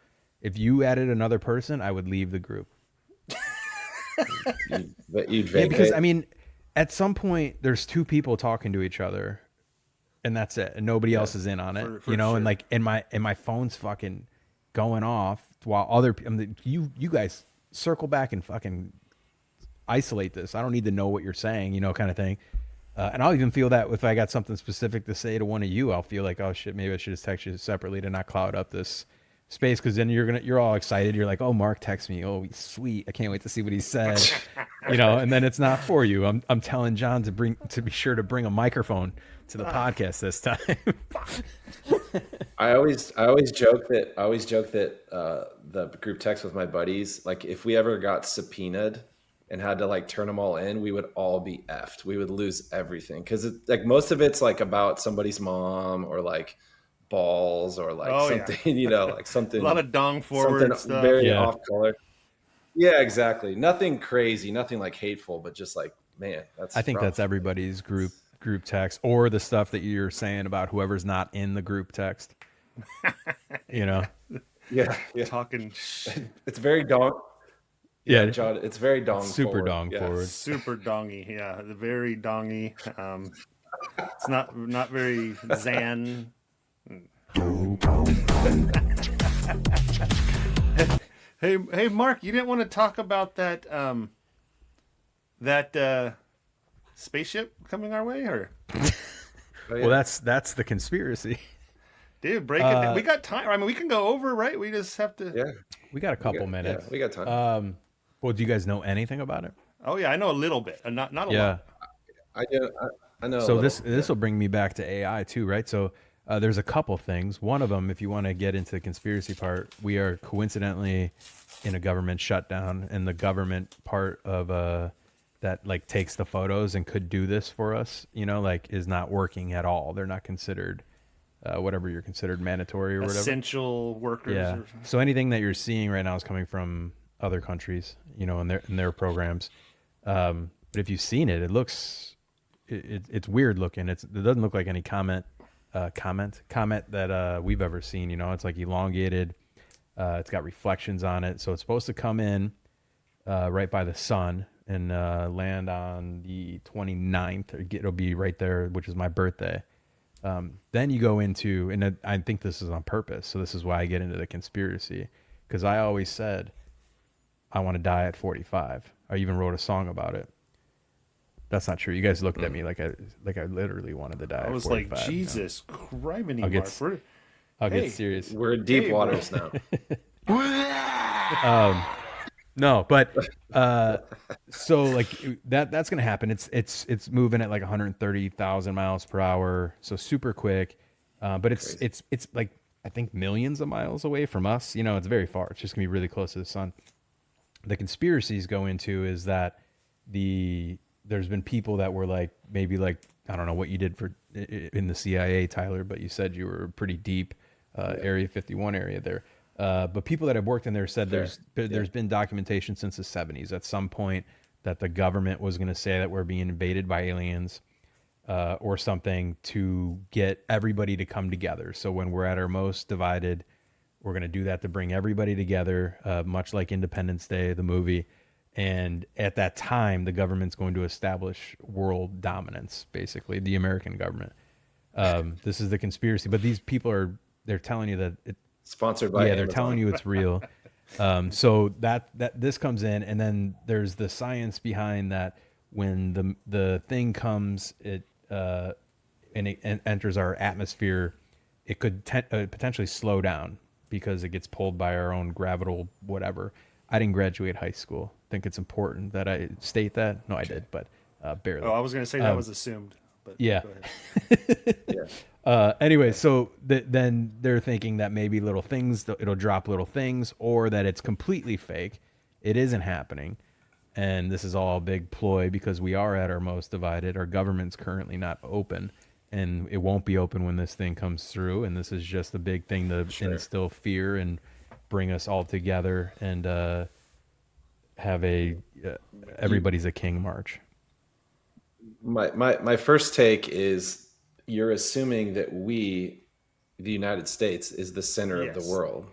If you added another person, I would leave the group. But you'd Yeah, vacate. because I mean, at some point there's 2 people talking to each other, and that's it, and nobody else is in on it, for and sure. like, and my phone's fucking going off while other people. You guys circle back and fucking isolate this. I don't need to know what you're saying, kind of thing. And I'll even feel that if I got something specific to say to one of you, I'll feel like, oh shit, maybe I should just text you separately to not cloud up this space, because then you're all excited. You're like, oh, Mark texts me. Oh, sweet. I can't wait to see what he said. And then it's not for you. I'm telling John to be sure to bring a microphone to the podcast this time. I always joke that the group text with my buddies, like if we ever got subpoenaed and had to like turn them all in, we would all be effed. We would lose everything, because like most of it's like about somebody's mom or like balls or like something, like something. A lot of dong forward stuff. Very off color. Yeah, exactly. Nothing crazy, nothing like hateful, but just like, man, I think that's everybody's group text, or the stuff that you're saying about whoever's not in the group text. Yeah. Talking. It's very dong. Yeah, John, it's very dong super forward. dong forward. Super dongy, yeah, very dongy. It's not very Zan. Hey, Mark, you didn't want to talk about that spaceship coming our way, or? Well, that's the conspiracy. Dude, break it down. We got time. I mean, we can go over, right? We just have to. Yeah, We got a couple minutes. Yeah, we got time. Well, do you guys know anything about it? Oh yeah, I know a little bit, not a lot. I do. I know. So this will bring me back to AI too, right? So there's a couple things. One of them, if you want to get into the conspiracy part, we are coincidentally in a government shutdown, and the government part of that like takes the photos and could do this for us, like is not working at all. They're not considered whatever you're considered mandatory or whatever. Essential workers. Yeah. So anything that you're seeing right now is coming from other countries, in their programs. But if you've seen it, it looks it's weird looking. It doesn't look like any comet that we've ever seen. It's like elongated. It's got reflections on it, so it's supposed to come in right by the sun and land on the 29th. It'll be right there, which is my birthday. Then you go into, and I think this is on purpose, so this is why I get into the conspiracy, because I always said I want to die at 45. I even wrote a song about it. That's not true. You guys looked at me like I literally wanted to die. I was at 45, like, Jesus Criminy, Mark. I'll get serious. We're in deep waters now. No, but so like that's gonna happen. It's moving at like 130,000 miles per hour, so super quick. But it's like I think millions of miles away from us. It's very far. It's just gonna be really close to the sun. The conspiracies go into is that there's been people that were like, maybe like, I don't know what you did in the CIA, Tyler, but you said you were pretty deep, Area 51 area there. But people that have worked in there said there's been documentation since the 70s at some point that the government was going to say that we're being invaded by aliens or something to get everybody to come together. So when we're at our most divided, we're going to do that to bring everybody together, much like Independence Day, the movie. And at that time, the government's going to establish world dominance, basically, the American government. This is the conspiracy. But these people they're telling you that Sponsored by they're Amazon. telling you it's real. So that this comes in, and then there's the science behind that. When the thing comes, it and it enters our atmosphere, it could potentially slow down because it gets pulled by our own gravital whatever. I didn't graduate high school. I think it's important that I state that. No, I did, but barely. Oh, I was going to say that was assumed. But Yeah. Go ahead. Yeah. Anyway, so then they're thinking that maybe little things, it'll drop little things, or that it's completely fake. It isn't happening. And this is all a big ploy because we are at our most divided. Our government's currently not open, and it won't be open when this thing comes through. And this is just a big thing to instill fear and bring us all together and have a everybody's a king march. My first take is you're assuming that we, the United States, is the center of the world.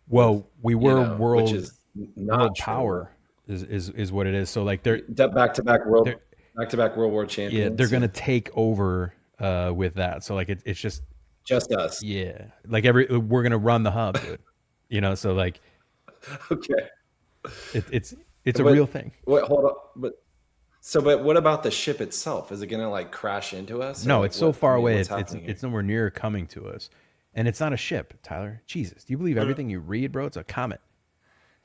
Well, we were which is not world true. power is what it is. So like they're back-to-back world war champions. Yeah, they're gonna take over with that. So like it's just us. Yeah, like we're gonna run the hub, dude. You know. So like, Okay. it's a real thing. Wait, hold up. But what about the ship itself? Is it gonna like crash into us? No, Or, it's so far away. what's happening here? It's nowhere near coming to us, and it's not a ship, Tyler. Jesus, do you believe everything you read, bro? It's a comet.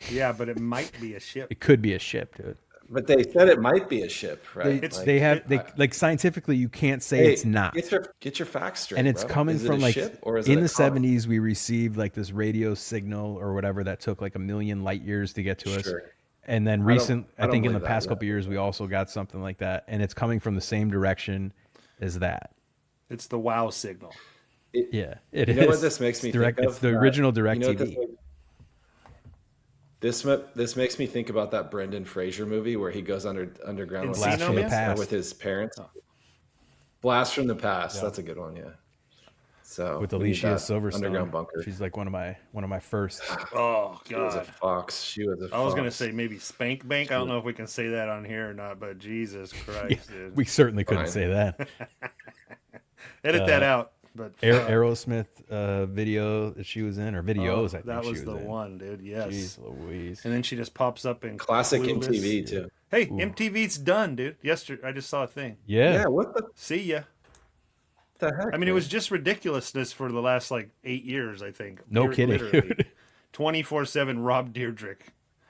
Yeah, but it might be a ship. It could be a ship, dude. But they said it might be a ship, right? Like scientifically, you can't say it's not. Get your facts straight. And it's bro. coming Is it from a like ship or is in it the a comet? 70s, we received like this radio signal or whatever that took like 1 million light years to get to us. Sure. And then I think in the believe past that, couple years, we also got something like that, and it's coming from the same direction as that. It's the WoW signal. Yeah, it is. You know what this makes me think of? It's the original Direct You know what TV. This makes me think about that Brendan Fraser movie where he goes underground with Blast from the Past. with his parents. Blast from the Past. That's a good one. Yeah. So With we need Alicia that Silverstone. underground bunker. She's like one of my first. Oh She was a God. fox. She was a fox. I was gonna say maybe Spank Bank. I don't know if we can say that on here or not, but Jesus Christ, dude. We certainly couldn't Fine. say that. Edit that out. But Aerosmith video that she was in, or videos. I think that was she the in. one, dude. Yes. Jeez Louise. And then she just pops up in Classic Clueless. MTV too. Hey, MTV's done, dude. Yesterday, I just saw a thing. Yeah. Yeah. What See ya. the heck? I mean, it was just ridiculousness for the last like 8 years, I think. No kidding, dude. 24/7 Rob Dyrdek,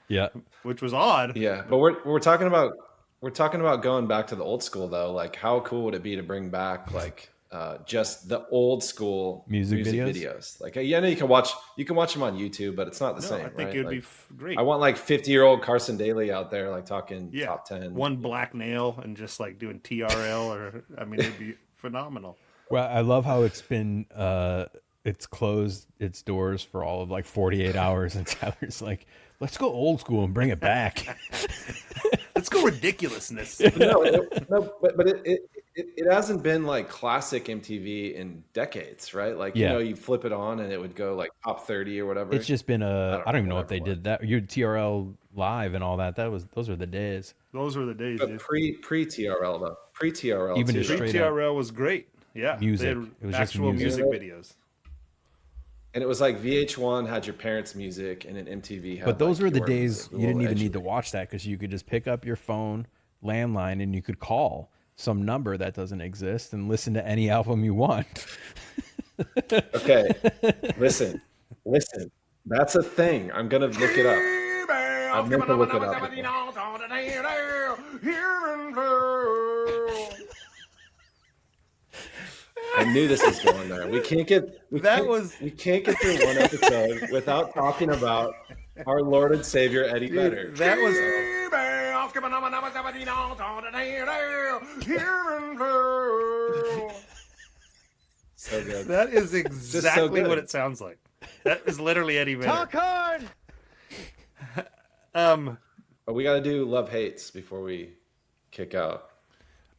Yeah. which was odd. Yeah, but we're talking about going back to the old school though. Like, how cool would it be to bring back like just the old school Music videos? videos? Like, yeah, I know you can watch them on YouTube, but it's not the No, same. I think right? it would Like, be great. I want like 50-year-old Carson Daly out there, like talking top 10. One black nail and just like doing TRL, or I mean, it'd be phenomenal. Well, I love how it's been. It's closed its doors for all of like 48 hours, and Tyler's like, "Let's go old school and bring it back." Let's go ridiculousness. But it hasn't been like classic MTV in decades, right? Like, Yeah. you flip it on and it would go like top 30 or whatever. It's just been I don't even know if whatever they it was. did that. You TRL live and all that. Those are the days. Those were the days, But dude. pre TRL though. Pre TRL Even too. just straight TRL was great. Yeah, Music. They It had was just actual music. music videos. And it was like VH1 had your parents' music, and then MTV had. But those like were the your days music, a you didn't little even edgy. need to watch that because you could just pick up your phone landline and you could call some number that doesn't exist and listen to any album you want. Okay, listen. That's a thing. I'm gonna look it up. I meant to look it up. I knew this was going there. We can't get through one episode without talking about our Lord and Savior Eddie Vedder. That was So good. that is so exactly good. what it sounds like. That is literally Eddie Vedder. Talk hard. But we got to do love hates before we kick out.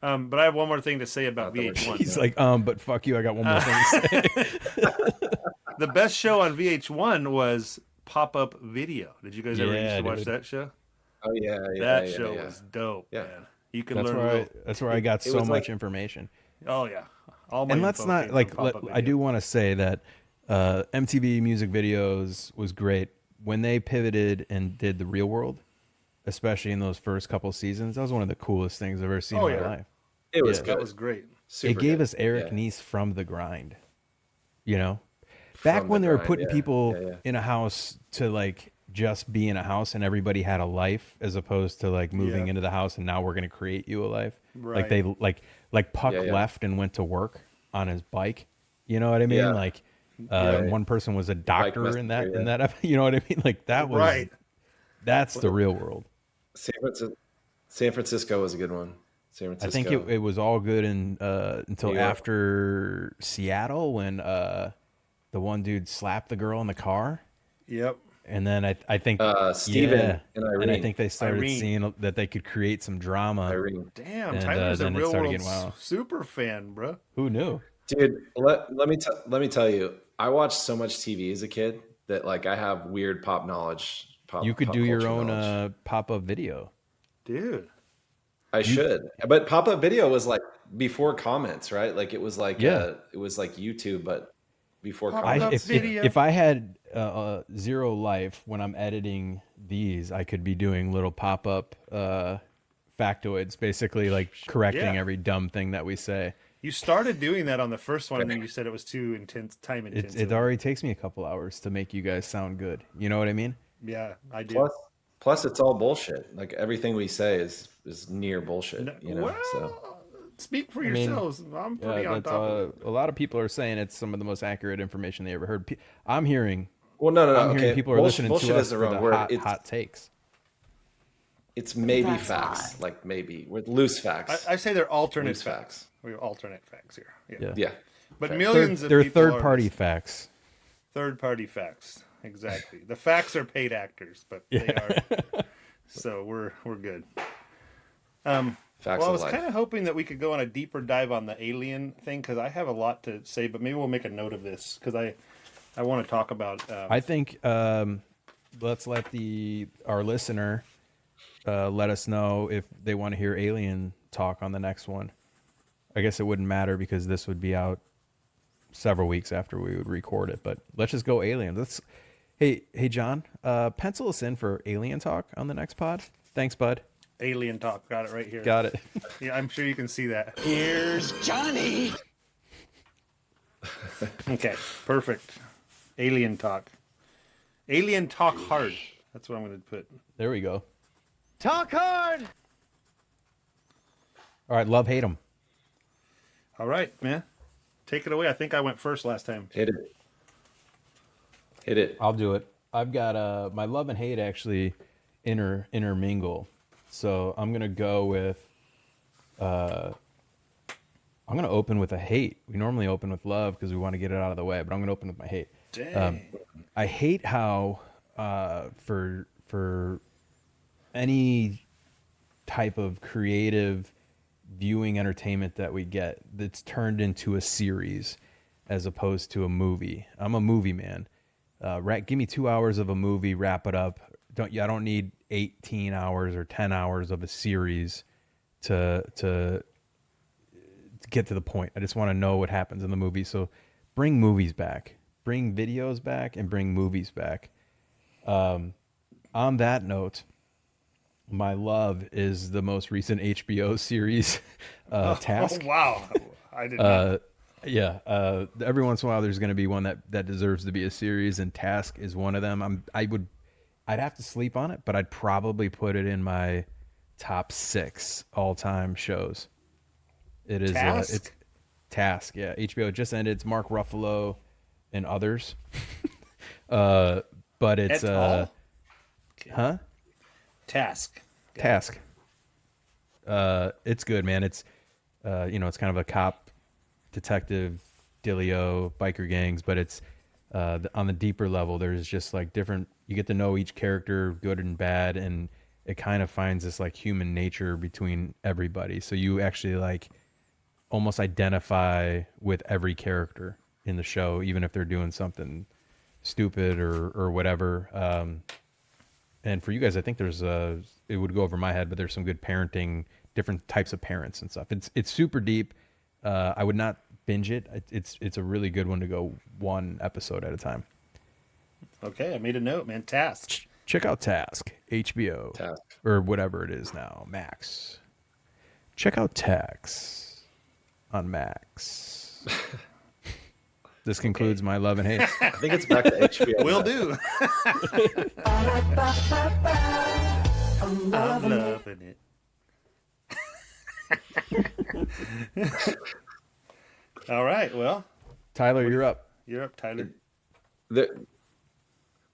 But I have one more thing to say about VH1. He's like, but fuck you, I got one more thing to say. The best show on VH1 was Pop Up Video. Did you guys ever used Yeah, to watch dude. that show? Oh yeah, That show was dope, Yeah. man. You could That's learn. where that's where I got it so was much like- information. Oh yeah. All my And let's info not came from like Pop-Up I Video. do want to say that MTV music videos was great. When they pivoted and did the Real World, especially in those first couple seasons, that was one of the coolest things I've ever seen in my life. It was Yeah. good. That was great. Super It gave good. us Eric Yeah. Nies from the grind, you know? Back From when the they were grind, putting yeah. people Yeah, yeah. in a house to like just be in a house and everybody had a life as opposed to like moving Yeah. into the house and now we're going to create you a life. Right. Like they like Puck Yeah, yeah. left and went to work on his bike. You know what I mean? Yeah. Like Right. one person was a doctor in that messenger, you know what I mean? Like that was Right. that's the real world. San Francisco was a good one. San I Francisco. think it was all good until New York. after Seattle when the one dude slapped the girl in the car. Yep. And then I think Steven yeah, and I Irene. think they started Irene. seeing that they could create some drama. Irene. Damn, And, Tyler's a then it real started world getting wild. super fan, bro. Who knew? Dude, let me tell you, I watched so much TV as a kid that like I have weird pop knowledge. You could pop do your culture own knowledge. pop-up video. Dude. I should, but pop-up video was like before comments, right? Like it was like it was like YouTube, but before Pop-up comments. video. If I had zero life when I'm editing these, I could be doing little pop-up factoids, basically like correcting Yeah. every dumb thing that we say. You started doing that on the first one, and then you said it was too time intensive. It already takes me a couple hours to make you guys sound good. You know what I mean? Yeah, I do. Plus, it's all bullshit. Like everything we say is near bullshit. You know, well, so speak for mean, yourselves. I'm pretty on that's, top of it. a lot of people are saying it's some of the most accurate information they ever heard. I'm hearing. well, no, I'm hearing okay. people are listening bullshit to us is the for wrong the word. hot takes. It's maybe That's facts, why. like maybe with loose facts. I say they're alternate Loose facts. facts. We have alternate facts here. Yeah. Yeah, But Fair. millions of They're people third-party facts. Third-party facts. Exactly. The facts are paid actors, but they are. So we're good. facts Well, I of was life. kind of hoping that we could go on a deeper dive on the alien thing because I have a lot to say, but maybe we'll make a note of this because I want to talk about. I think let's let our listener let us know if they want to hear alien talk on the next one. I guess it wouldn't matter because this would be out several weeks after we would record it. But let's just go alien. Hey John, pencil us in for alien talk on the next pod. Thanks, bud. Alien talk. Got it right here. Got it. Yeah, I'm sure you can see that. Here's Johnny. Okay, perfect. Alien talk. Alien talk hard. That's what I'm going to put. There we go. Talk hard. All right, love hate them. All right, man. Take it away. I think I went first last time. Hit it. Hit it. I'll do it. I've got my love and hate actually intermingle. So I'm gonna go with I'm gonna open with a hate. We normally open with love because we want to get it out of the way, but I'm gonna open with my hate. Dang. I hate how for any type of creative viewing entertainment that we get that's turned into a series as opposed to a movie. I'm a movie man. Give me 2 hours of a movie, wrap it up. I don't need 18 hours or 10 hours of a series to get to the point. I just want to know what happens in the movie. So bring movies back, bring videos back, and bring movies back. On that note, my love is the most recent HBO series, Task. Oh, wow. I did not. Yeah. Every once in a while, there's going to be one that deserves to be a series, and Task is one of them. I'd have to sleep on it, but I'd probably put it in my top 6 all-time shows. It is Task? it's Task. Yeah, HBO just ended. It's Mark Ruffalo and others. But it's Et al? huh? Task. Task. It's good, man. It's it's kind of a cop detective dealio, biker gangs, but it's on the deeper level. There's just like different. You get to know each character, good and bad, and it kind of finds this like human nature between everybody. So you actually like almost identify with every character in the show, even if they're doing something stupid or whatever. And for you guys, I think there's it would go over my head, but there's some good parenting, different types of parents and stuff. It's super deep. I would not binge it. It's a really good one to go one episode at a time. Okay, I made a note, man. Task. Check out Task, HBO, Task. or whatever it is now, Max. Check out Tax on Max. This concludes my love and hate. I think it's back to HBO. Will do. I'm loving it. All right, well, Tyler, you're up. you're up, Tyler.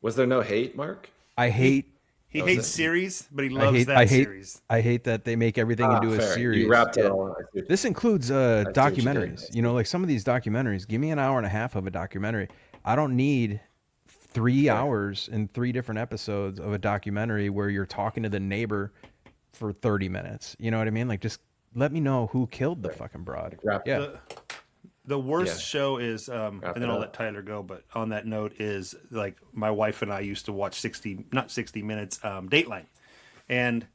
Was there no hate, Mark? I hate. He was hates it? series, but he I loves hate. that I hate. series. I hate that they make everything into a Fair. series. You wrapped it Yeah. all. This includes what you're doing. documentaries. You know, like some of these documentaries. Give me an hour and a half of a documentary. I don't need 3 hours and 3 different episodes of a documentary where you're talking to the neighbor for 30 minutes. You know what I mean? Like, just let me know who killed the fucking broad. Wrap it Yeah. The worst Yeah. show is, and Wrap then it I'll up. let Tyler go. But on that note, is like my wife and I used to watch 60 minutes, Dateline, and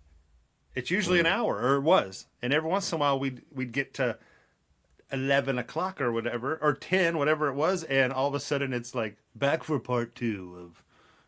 it's usually an hour, or it was. And every once in a while, we'd get to 11 o'clock or whatever, or 10, whatever it was, and all of a sudden it's like back for part 2 of,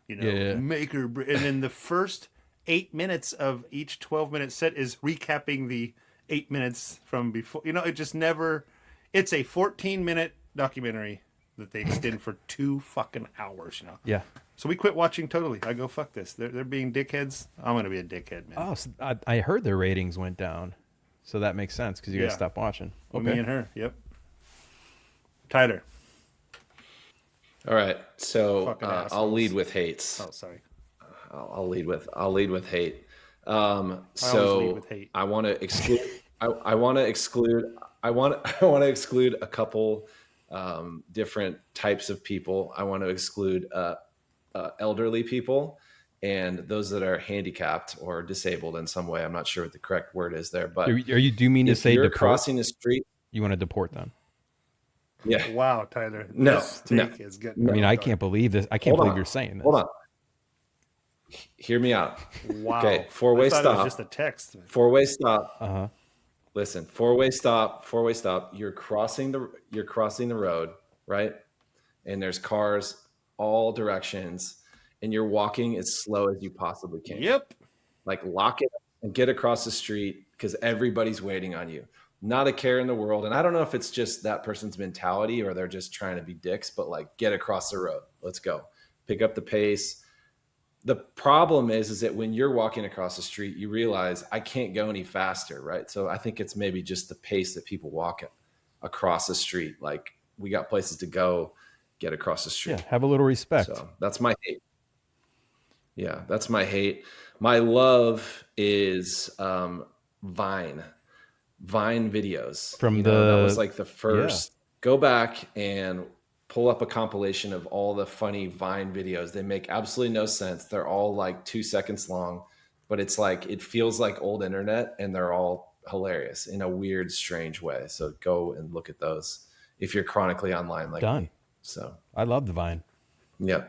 Yeah. make or break. And then the first 8 minutes of each 12-minute set is recapping the 8 minutes from before. It just never. It's a 14-minute documentary that they extend for 2 fucking hours. Yeah. So we quit watching totally. I go, fuck this. They're being dickheads. I'm gonna be a dickhead, man. Oh, so I heard their ratings went down, so that makes sense because you guys Yeah. stopped watching. Well, Okay. me and her. Yep. Tyler. All right. So Fucking I'll assholes. lead with hates. Oh, sorry. I'll lead with hate. I always So lead with hate. I want to exclude. I want to exclude. I want to exclude a couple different types of people. I want to exclude elderly people and those that are handicapped or disabled in some way. I'm not sure what the correct word is there, but Do you mean to if say you're deport? crossing the street, You want to deport them? yeah. Wow, Tyler. No, This take is getting. I mean, I can't believe this. I can't Hold believe on. you're saying this. Hold on. Hear me out. Wow. Okay, four-way I thought It stop. was just a text. Four-way stop. Uh huh. Listen, four-way stop. You're crossing the road, right? And there's cars all directions, and you're walking as slow as you possibly can. Yep. Like lock it up and get across the street because everybody's waiting on you. Not a care in the world. And I don't know if it's just that person's mentality or they're just trying to be dicks, but like get across the road. Let's go. Pick up the pace. The problem is that when you're walking across the street, you realize I can't go any faster, right? So I think it's maybe just the pace that people walk at across the street. Like we got places to go, get across the street. Yeah. Have a little respect. So that's my hate. Yeah, that's my hate. My love is Vine videos. From that was like the first. Go back and pull up a compilation of all the funny Vine videos. They make absolutely no sense. They're all like 2 seconds long, but it's like it feels like old internet, and they're all hilarious in a weird, strange way. So go and look at those if you're chronically online like Done. me. So I love the Vine. yeah.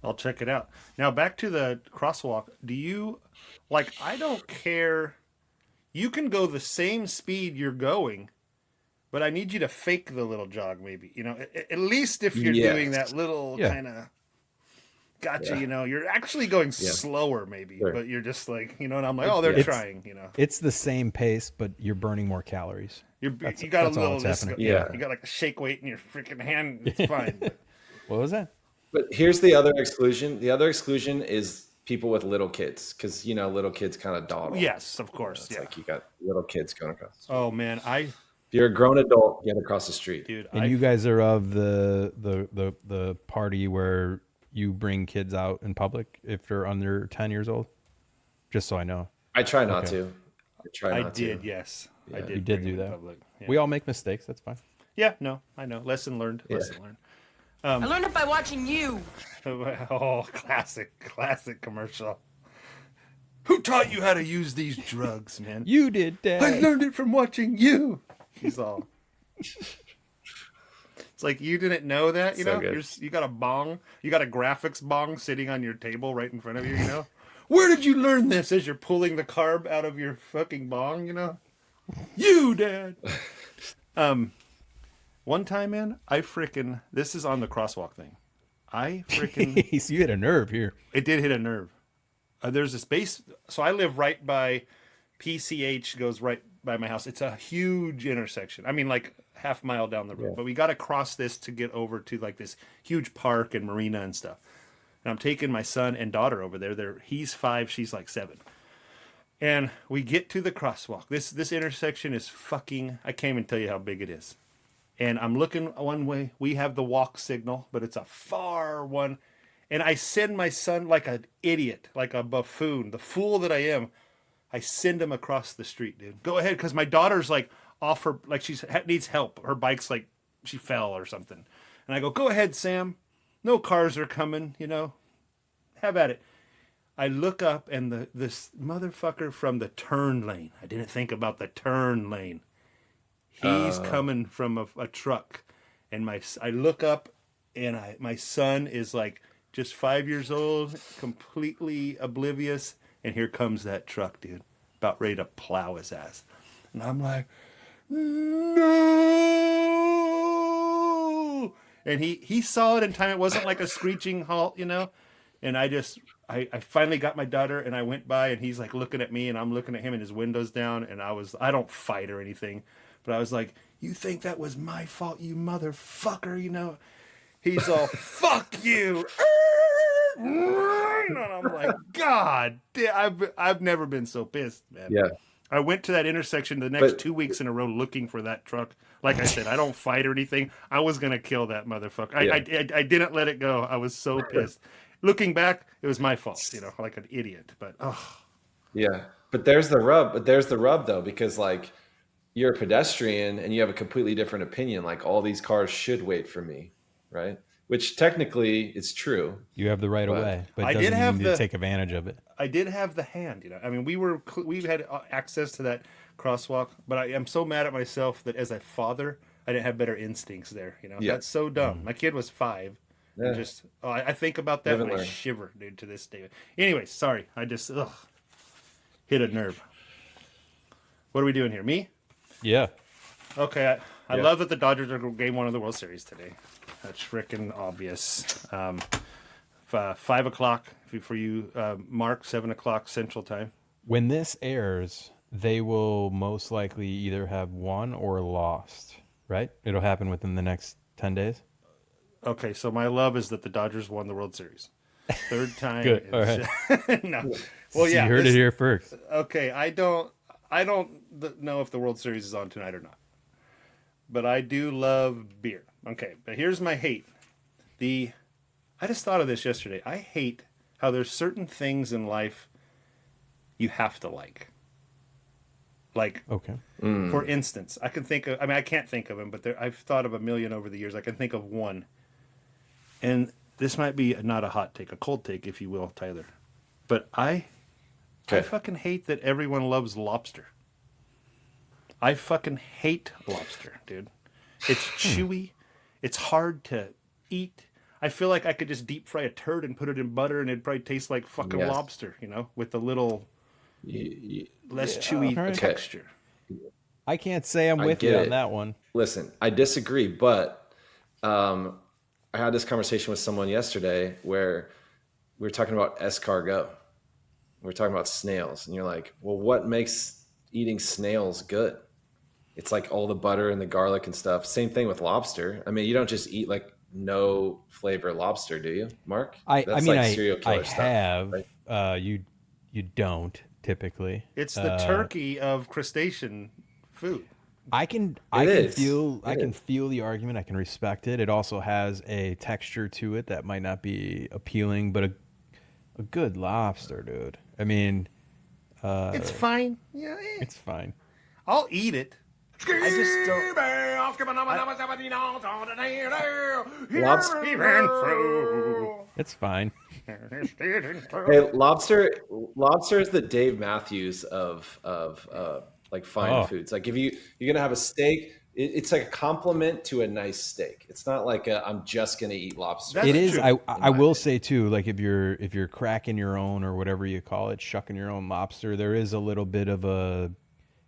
I'll check it out. Now back to the crosswalk. Do you I don't care. You can go the same speed you're going, but I need you to fake the little jog maybe. At least if you're Yes. doing that little Yeah. kind of gotcha, Yeah. you're actually going slower maybe, Sure. but you're just like, and I'm like, oh, they're It's- trying, It's the same pace, but you're burning more calories. you got a that's all little, that's happening. Yeah. you got like a shake weight in your freaking hand. It's fine. But What was that? But here's the other exclusion. The other exclusion is people with little kids, because little kids kind of dawdle. yes, of course. It's Yeah. like you got little kids going across the street. Oh man, If you're a grown adult, get across the street. dude, And you guys are of the party where you bring kids out in public if they're under 10 years old? Just so I know. I try not Okay. to. I try I not did, to. yes. I Yeah. did. You did bring do it in that. public. Yeah. We all make mistakes. That's fine. Yeah, no, I know. Lesson learned. Lesson learned. I learned it by watching you. Oh, classic commercial. Who taught you how to use these drugs, man? You did, I Dad. learned it from watching you. He's all. It's like you didn't know that, So good. You got a bong, you got a graphics bong sitting on your table right in front of you, Where did you learn this? As you're pulling the carb out of your fucking bong, You, Dad. One time, man, this is on the crosswalk thing. You hit a nerve here. It did hit a nerve. There's this base. So I live right by PCH, goes right by my house. It's a huge intersection. I mean, like half mile down the road. But we got to cross this to get over to like this huge park and marina and stuff. And I'm taking my son and daughter over there. He's 5, she's like 7. And we get to the crosswalk. This intersection is fucking, I can't even tell you how big it is. And I'm looking one way. We have the walk signal, but it's a far one. And I send my son like an idiot, like a buffoon, the fool that I am. I send him across the street, dude. Go ahead, because my daughter's like off her, like she needs help. Her bike's like, she fell or something. And I go, go ahead, Sam. No cars are coming, you know. Have at it. I look up and this motherfucker from the turn lane. I didn't think about the turn lane. He's coming from a truck. And I look up and my son is like just 5 years old, completely oblivious. And here comes that truck, dude. About ready to plow his ass. And I'm like, no. And he saw it in time. It wasn't like a screeching halt, you know. And I finally got my daughter and I went by and he's like looking at me and I'm looking at him and his window's down. And I don't fight or anything, but I was like, you think that was my fault, you motherfucker, you know? He's all, fuck you. And I'm like, God, I've never been so pissed, man. Yeah. I went to that intersection the next 2 weeks in a row looking for that truck. Like I said, I don't fight or anything. I was going to kill that motherfucker. I didn't let it go. I was so pissed. Looking back, it was my fault, you know, like an idiot. But, Yeah. But there's the rub, though, because, like, you're a pedestrian and you have a completely different opinion. Like, all these cars should wait for me, right? Which technically is true. You have the right of way, but I it doesn't did have mean to take advantage of it. I did have the hand, you know. I mean, we had access to that crosswalk, but I am so mad at myself that as a father, I didn't have better instincts there, you know. Yeah. That's so dumb. My kid was 5. Yeah. And just I think about that and I shiver, dude, to this day. Anyways, sorry. I just hit a nerve. What are we doing here? Me? Yeah. Okay. I love that the Dodgers are game 1 of the World Series today. That's freaking obvious. 5 o'clock for you, Mark, 7 o'clock Central Time. When this airs, they will most likely either have won or lost, right? It'll happen within the next 10 days. Okay, so my love is that the Dodgers won the World Series. 3rd time. Good. All right. No. Well, yeah. You heard it here first. Okay, I don't know if the World Series is on tonight or not. But I do love beer. Okay, but here's my hate. I just thought of this yesterday. I hate how there's certain things in life you have to like. Like, okay. For instance, I can't think of them, but I've thought of a million over the years. I can think of one. And this might be not a hot take, a cold take, if you will, Tyler. But I fucking hate that everyone loves lobster. I fucking hate lobster, dude. It's chewy. It's hard to eat. I feel like I could just deep fry a turd and put it in butter and it'd probably taste like fucking lobster, you know, with the little less chewy texture. I can't say I'm with you on that one. Listen, I disagree, but I had this conversation with someone yesterday where we were talking about escargot. We were talking about snails. And you're like, well, what makes eating snails good? It's like all the butter and the garlic and stuff. Same thing with lobster. I mean, you don't just eat like no flavor lobster, do you, Mark? I serial killer stuff, have. right? You don't typically. It's the turkey of crustacean food. I can feel the argument. I can respect it. It also has a texture to it that might not be appealing, but a good lobster, dude. I mean, it's fine. Yeah, it's fine. I'll eat it. I just don't. It's fine. Hey, lobster is the Dave Matthews of like fine foods. Like if you're gonna have a steak, it's like a compliment to a nice steak. It's not like I'm just gonna eat lobster. It is. I will say too, like if you're cracking your own or whatever you call it, shucking your own lobster, there is a little bit of a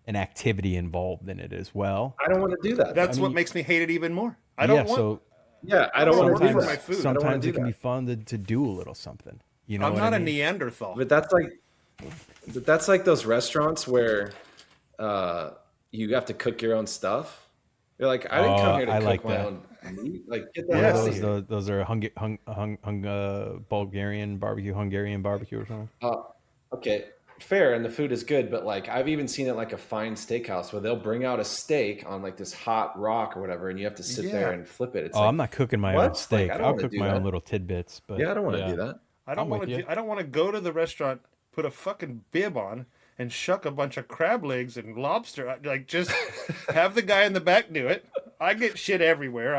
an activity involved in it as well. I don't want to do that. That's what makes me hate it even more. I don't want. So Yeah, I don't want to do for that. my food. sometimes it can be fun to do a little something. You know, I'm what not I a mean? Neanderthal. But that's like those restaurants where you have to cook your own stuff. You're like, I didn't come here to I cook like my that. own meat. Like, get the Yeah, hell out of here. those are Bulgarian barbecue, Hungarian barbecue or something. Okay, fair, and the food is good, but like I've even seen it like a fine steakhouse where they'll bring out a steak on like this hot rock or whatever, and you have to sit there and flip it. It's I'm not cooking my what? own steak. Like, I don't I'll wanna cook do my that. own little tidbits. But Yeah, I don't want to do that. I don't I'm want with to. you. I don't want to go to the restaurant, put a fucking bib on, and shuck a bunch of crab legs and lobster. Like, just have the guy in the back do it. I get shit everywhere.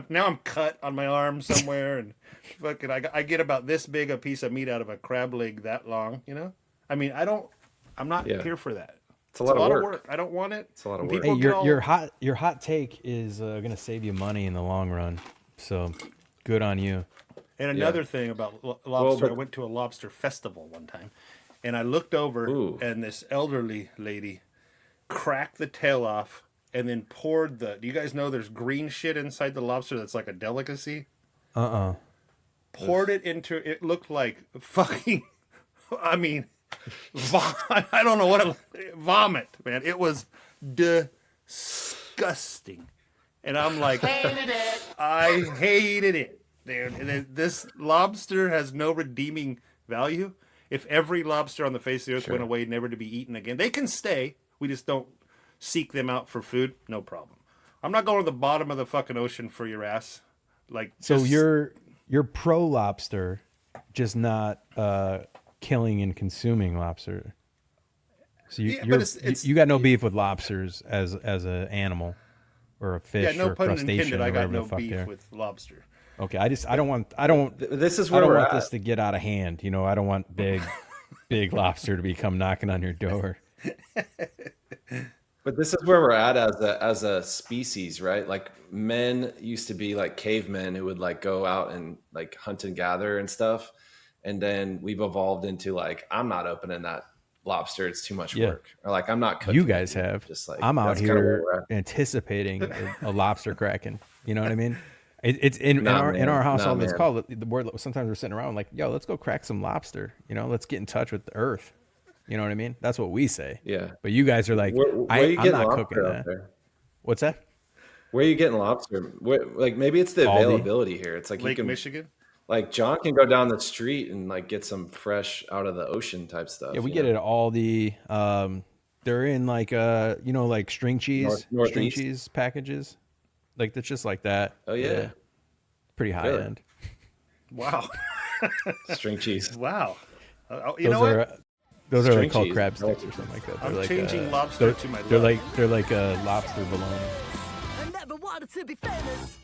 Now I'm cut on my arm somewhere, and fucking I get about this big a piece of meat out of a crab leg that long. You know, I mean, I'm not here for that. It's a lot of work. I don't want it. It's a lot of When work. Hey, people get your hot take is gonna save you money in the long run. So good on you. And another thing about lobster, but- I went to a lobster festival one time, and I looked over, Ooh. and this elderly lady cracked the tail off and then poured do you guys know there's green shit inside the lobster that's like a delicacy? Poured it into, it looked like fucking, I mean, I don't know what, vomit, man. It was disgusting. And I'm like, I hated it. Dude, and this lobster has no redeeming value. If every lobster on the face of the earth went away, never to be eaten again, they can stay. We just don't seek them out for food. No problem. I'm not going to the bottom of the fucking ocean for your ass. Like, So just- you're pro lobster, just not killing and consuming lobster. So Yeah, but it's- you got no beef with lobsters as an animal or a fish yeah, no or pun crustacean intended. I or got whatever no the fuck beef they're. with lobster. Okay, I don't This is I where don't we're want at. this to get out of hand. You know, I don't want big lobster to become knocking on your door. But this is where we're at as a species, right? Like men used to be like cavemen who would like go out and like hunt and gather and stuff. And then we've evolved into like, I'm not opening that lobster. It's too much Yeah. work. Or like, I'm not cooking. You guys it. have. Just like, I'm out that's kinda where here we're at. anticipating a lobster cracking. You know what I mean? It's in Nah, our man. house. Nah, All this man. called. Sometimes we're sitting around like, yo, let's go crack some lobster. You know, let's get in touch with the earth. You know what I mean? That's what we say. Yeah. But you guys are like, Where are you I'm getting not lobster cooking out that. there? What's that? Where are you getting lobster? Like maybe it's the Aldi. availability here. It's like Lake you can, Michigan? like John can go down the street and like get some fresh out of the ocean type stuff. Yeah, we you get know? it at Aldi. They're in like like string cheese, string Northeast. cheese packages. Like that's just like that. Oh, yeah. Pretty high Really? end. Wow. String cheese. Wow. You know what? Those are String like called cheese. crab sticks or something like that. I'm They're like, changing lobster to my They're love. like lobster bologna. I never wanted to be famous.